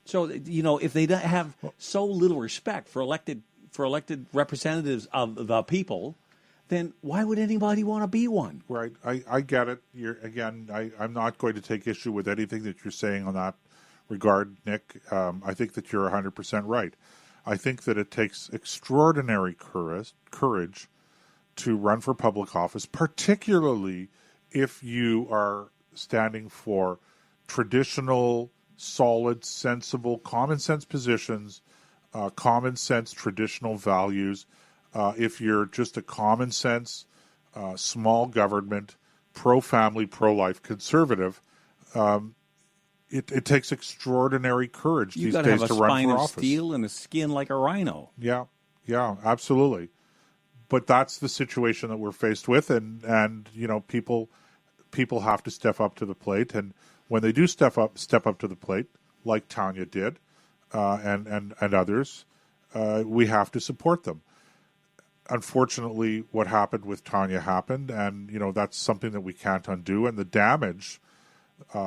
So, if they have so little respect for elected representatives of the people, then why would anybody want to be one? Right. I get it. I'm not going to take issue with anything that you're saying on that regard, Nick. I think that you're 100% right. I think that it takes extraordinary courage to run for public office, particularly if you are standing for traditional, solid, sensible, common sense positions, common sense, traditional values. if you're just a common sense, small government, pro-family, pro-life conservative, it takes extraordinary courage these days to run for office. You got to have a spine of steel and a skin like a rhino. Yeah, absolutely. But that's the situation that we're faced with, and people have to step up to the plate, and when they do step up to the plate, like Tanya did, and others, we have to support them. Unfortunately, what happened with Tanya happened, and that's something that we can't undo, and the damage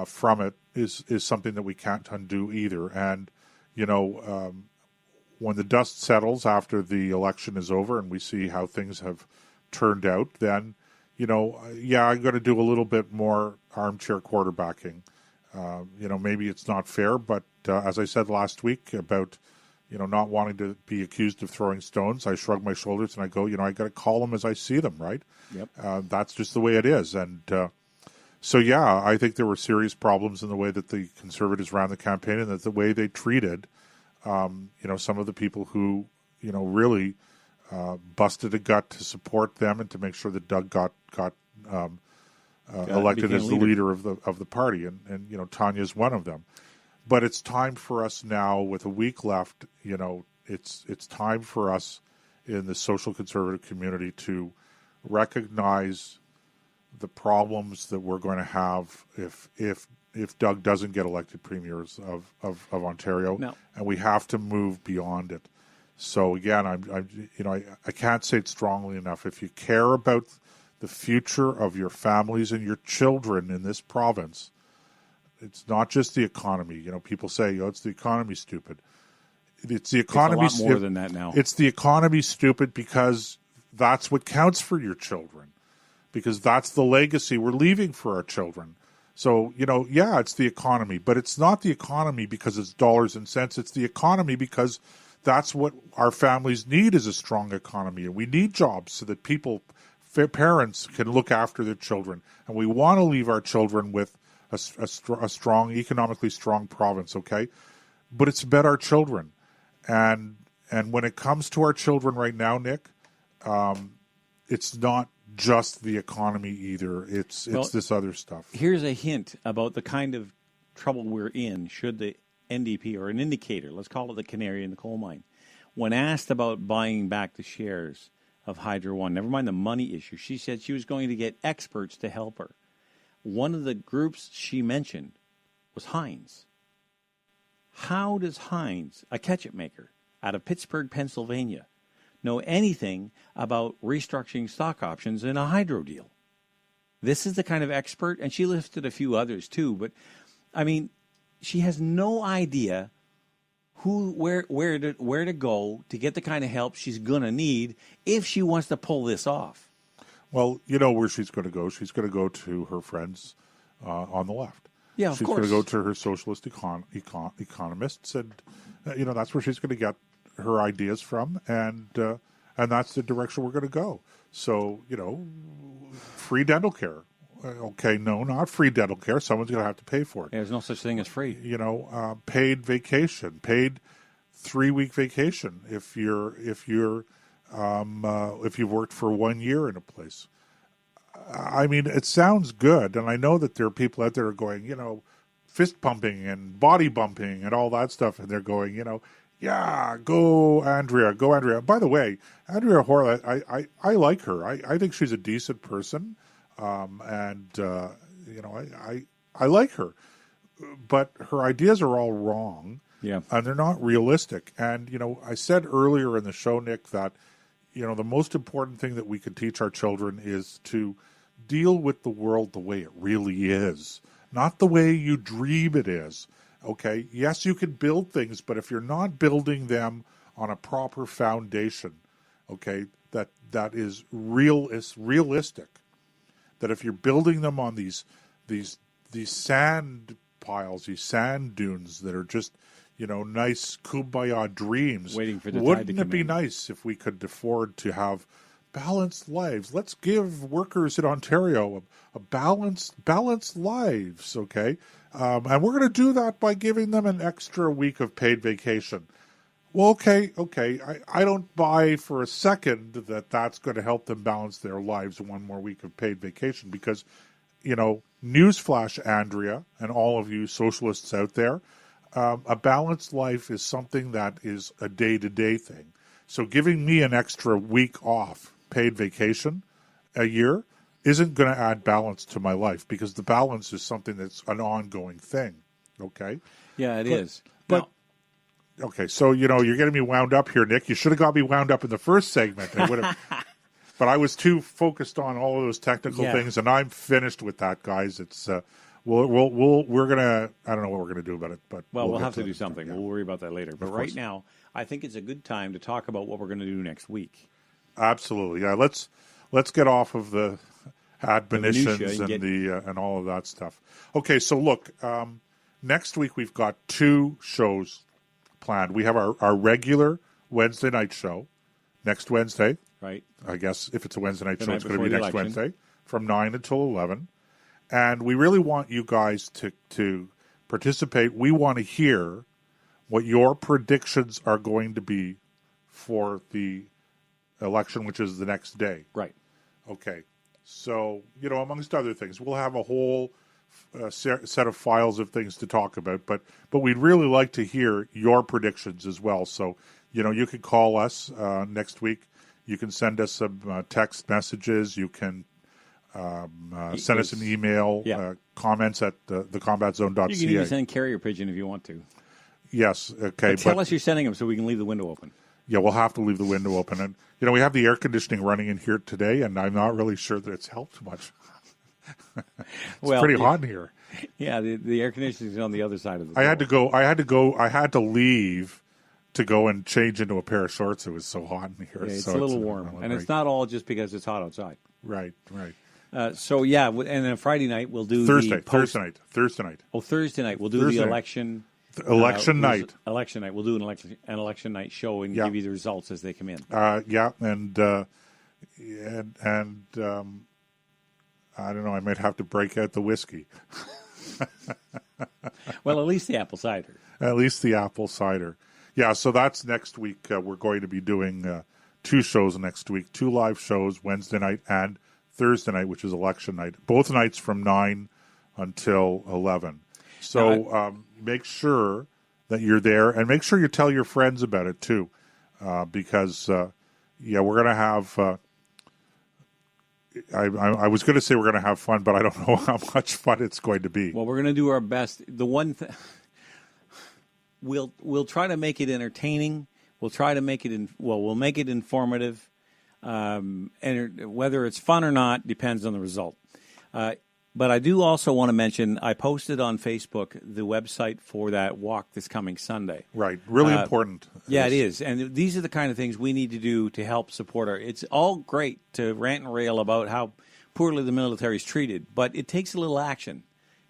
from it is something that we can't undo either. And when the dust settles after the election is over and we see how things have turned out, then I'm going to do a little bit more armchair quarterbacking. Maybe it's not fair, but as I said last week about not wanting to be accused of throwing stones, I shrug my shoulders and I go, I got to call them as I see them, right? Yep. That's just the way it is. And I think there were serious problems in the way that the Conservatives ran the campaign and that the way they treated, some of the people who, really busted a gut to support them and to make sure that Doug got elected as the leader of the party, and Tanya's one of them. But it's time for us now, with a week left. It's time for us in the social conservative community to recognize the problems that we're going to have if Doug doesn't get elected premier of Ontario, no. And we have to move beyond it. So again, I can't say it strongly enough. If you care about the future of your families and your children in this province, it's not just the economy. People say, it's the economy, stupid. It's the economy. It's a lot more than that now. It's the economy, stupid, because that's what counts for your children, because that's the legacy we're leaving for our children. So, it's the economy, but it's not the economy because it's dollars and cents. It's the economy because that's what our families need, is a strong economy. And we need jobs so that parents can look after their children. And we want to leave our children with a strong, economically strong province, okay? But it's about our children. And when it comes to our children right now, Nick, it's not just the economy either. It's this other stuff. Here's a hint about the kind of trouble we're in should the NDP, or an indicator, let's call it the canary in the coal mine, when asked about buying back the shares of Hydro One, never mind the money issue, she said she was going to get experts to help her. One of the groups she mentioned was Heinz. How does Heinz, a ketchup maker out of Pittsburgh, Pennsylvania, know anything about restructuring stock options in a hydro deal? This is the kind of expert, and she listed a few others too, but I mean, she has no idea where to go to get the kind of help she's going to need if she wants to pull this off. Well, you know where she's going to go. She's going to go to her friends on the left. Yeah, of course. She's going to go to her socialist economists, and that's where she's going to get her ideas from, and that's the direction we're going to go. So, free dental care. Okay, no, not free dental care. Someone's going to have to pay for it. There's no such thing as free. Paid vacation, paid 3-week vacation if you've worked for 1 year in a place. I mean, it sounds good, and I know that there are people out there who are going, fist pumping and body bumping and all that stuff, and they're going, yeah, go Andrea, go Andrea. By the way, Andrea Horwath, I like her. I think she's a decent person, and I like her, but her ideas are all wrong. Yeah, and they're not realistic. And I said earlier in the show, Nick, that the most important thing that we could teach our children is to deal with the world the way it really is, not the way you dream it is. Okay, yes, you can build things, but if you're not building them on a proper foundation, okay, that is realistic, that if you're building them on these sand piles, these sand dunes that are just nice kumbaya dreams, waiting for the wouldn't it be nice if we could afford to have balanced lives? Let's give workers in Ontario a balanced lives, okay? And we're going to do that by giving them an extra week of paid vacation. Well, okay. I don't buy for a second that that's going to help them balance their lives one more week of paid vacation because, newsflash, Andrea, and all of you socialists out there, a balanced life is something that is a day-to-day thing. So giving me an extra week off paid vacation a year isn't going to add balance to my life because the balance is something that's an ongoing thing, okay? Yeah, it is. But okay, so, you're getting me wound up here, Nick. You should have got me wound up in the first segment. I would have, but I was too focused on all of those technical things, and I'm finished with that, guys. It's we're gonna. I don't know what we're gonna do about it, but we'll have to do something. Yeah. We'll worry about that later. But right now, I think it's a good time to talk about what we're going to do next week. Absolutely, yeah. Let's get off of the admonitions and all of that stuff. Okay, so look, next week we've got 2 shows planned. We have our regular Wednesday night show next Wednesday. Right. I guess if it's a Wednesday night show, it's going to be next Wednesday from 9 until 11. And we really want you guys to participate. We want to hear what your predictions are going to be for the election, which is the next day. Right. Okay. So, amongst other things, we'll have a whole set of files of things to talk about, but we'd really like to hear your predictions as well. So, you can call us next week. You can send us some text messages. You can send us an email, comments at thecombatzone.ca. You can even send carrier pigeon if you want to. Yes, okay. But tell us you're sending them so we can leave the window open. Yeah, we'll have to leave the window open. And, we have the air conditioning running in here today, and I'm not really sure that it's helped much. It's pretty hot in here. Yeah, the air conditioning is on the other side of the door. I had to leave to go and change into a pair of shorts. It was so hot in here. Yeah, it's a little warm. And it's not all just because it's hot outside. Right. And then Friday night we'll do Thursday night. Oh, Thursday night. We'll do the election. Election night. Election night. We'll do an election night show and give you the results as they come in. And I don't know. I might have to break out the whiskey. Well, at least the apple cider. At least the apple cider. Yeah, so that's next week. We're going to be doing 2 shows next week, 2 live shows, Wednesday night and Thursday night, which is election night. Both nights from 9 until 11. So make sure that you're there, and make sure you tell your friends about it too, because we're going to have. I was going to say we're going to have fun, but I don't know how much fun it's going to be. Well, we're going to do our best. The one thing we'll try to make it entertaining. We'll try to make it we'll make it informative. And whether it's fun or not depends on the result. But I do also want to mention, I posted on Facebook the website for that walk this coming Sunday. Right. Really important. Yeah, it is. And these are the kind of things we need to do to help support it's all great to rant and rail about how poorly the military is treated, but it takes a little action.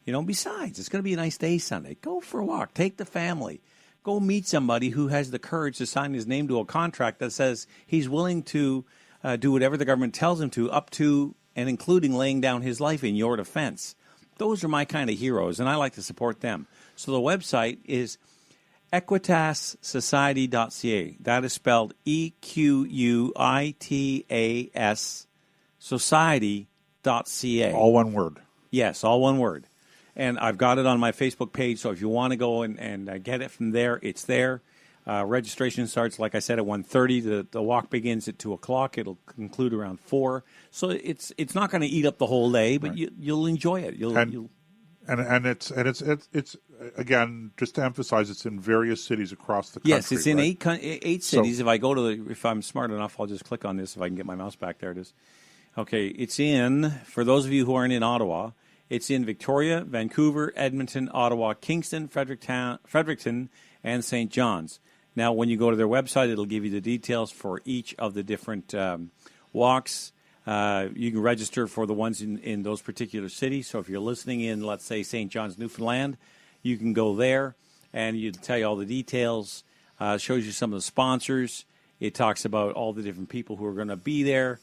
Besides, it's going to be a nice day Sunday. Go for a walk. Take the family. Go meet somebody who has the courage to sign his name to a contract that says he's willing to do whatever the government tells him to, up to and including laying down his life in your defense. Those are my kind of heroes, and I like to support them. So the website is equitassociety.ca. That is spelled EQUITAS society.ca. All one word. Yes, all one word. And I've got it on my Facebook page, so if you want to go and get it from there, it's there. Registration starts, like I said, at 1:30. The walk begins at 2 o'clock. It'll conclude around 4. So it's not going to eat up the whole day, but right. You'll enjoy it. And it's again, just to emphasize, it's in various cities across the country. Yes, it's in right? eight cities. If I go to if I'm smart enough, I'll just click on this. If I can get my mouse back, there it is. Okay, it's for those of you who aren't in Ottawa, it's in Victoria, Vancouver, Edmonton, Ottawa, Kingston, Fredericton, and St. John's. Now, when you go to their website, it'll give you the details for each of the different walks. You can register for the ones in those particular cities. So if you're listening in, let's say, St. John's, Newfoundland, you can go there, and it'll tell you all the details. Shows you some of the sponsors. It talks about all the different people who are going to be there.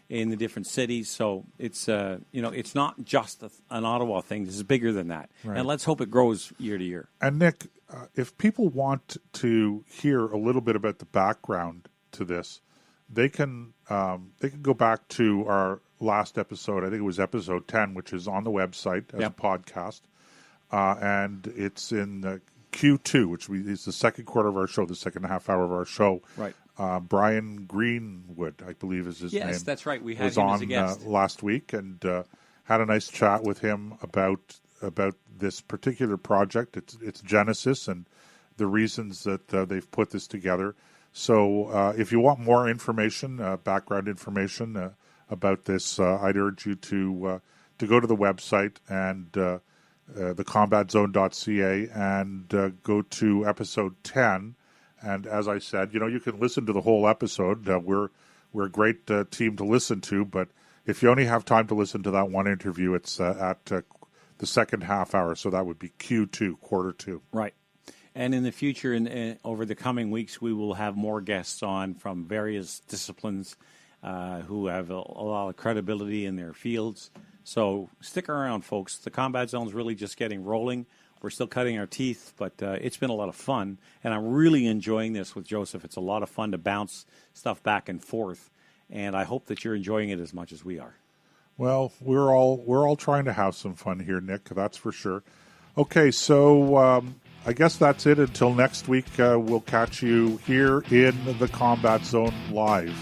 in the different cities. So it's it's not just an Ottawa thing. This is bigger than that, Right. and let's hope it grows year to year. And Nick, if people want to hear a little bit about the background to this, they can go back to our last episode. I think it was episode 10, which is on the website as a podcast, and it's in Q2, which is the second quarter of our show, the second half hour of our show. Right. Brian Greenwood, I believe is his name. Yes, that's right. We had was him on as a guest. last week and had a nice chat with him about this particular project, its genesis, and the reasons that they've put this together. So if you want more information, background information about this, I'd urge you to go to the website and thecombatzone.ca and go to episode 10. And as I said, you can listen to the whole episode. We're a great team to listen to, but if you only have time to listen to that one interview, it's at the second half hour, so that would be Q2, quarter 2. Right. And in the future, over the coming weeks, we will have more guests on from various disciplines who have a lot of credibility in their fields. So stick around, folks. The Combat Zone is really just getting rolling. We're still cutting our teeth, but it's been a lot of fun, and I'm really enjoying this with Joseph. It's a lot of fun to bounce stuff back and forth, and I hope that you're enjoying it as much as we are. Well, we're all trying to have some fun here, Nick. That's for sure. Okay, so I guess that's it. Until next week, we'll catch you here in the Combat Zone live.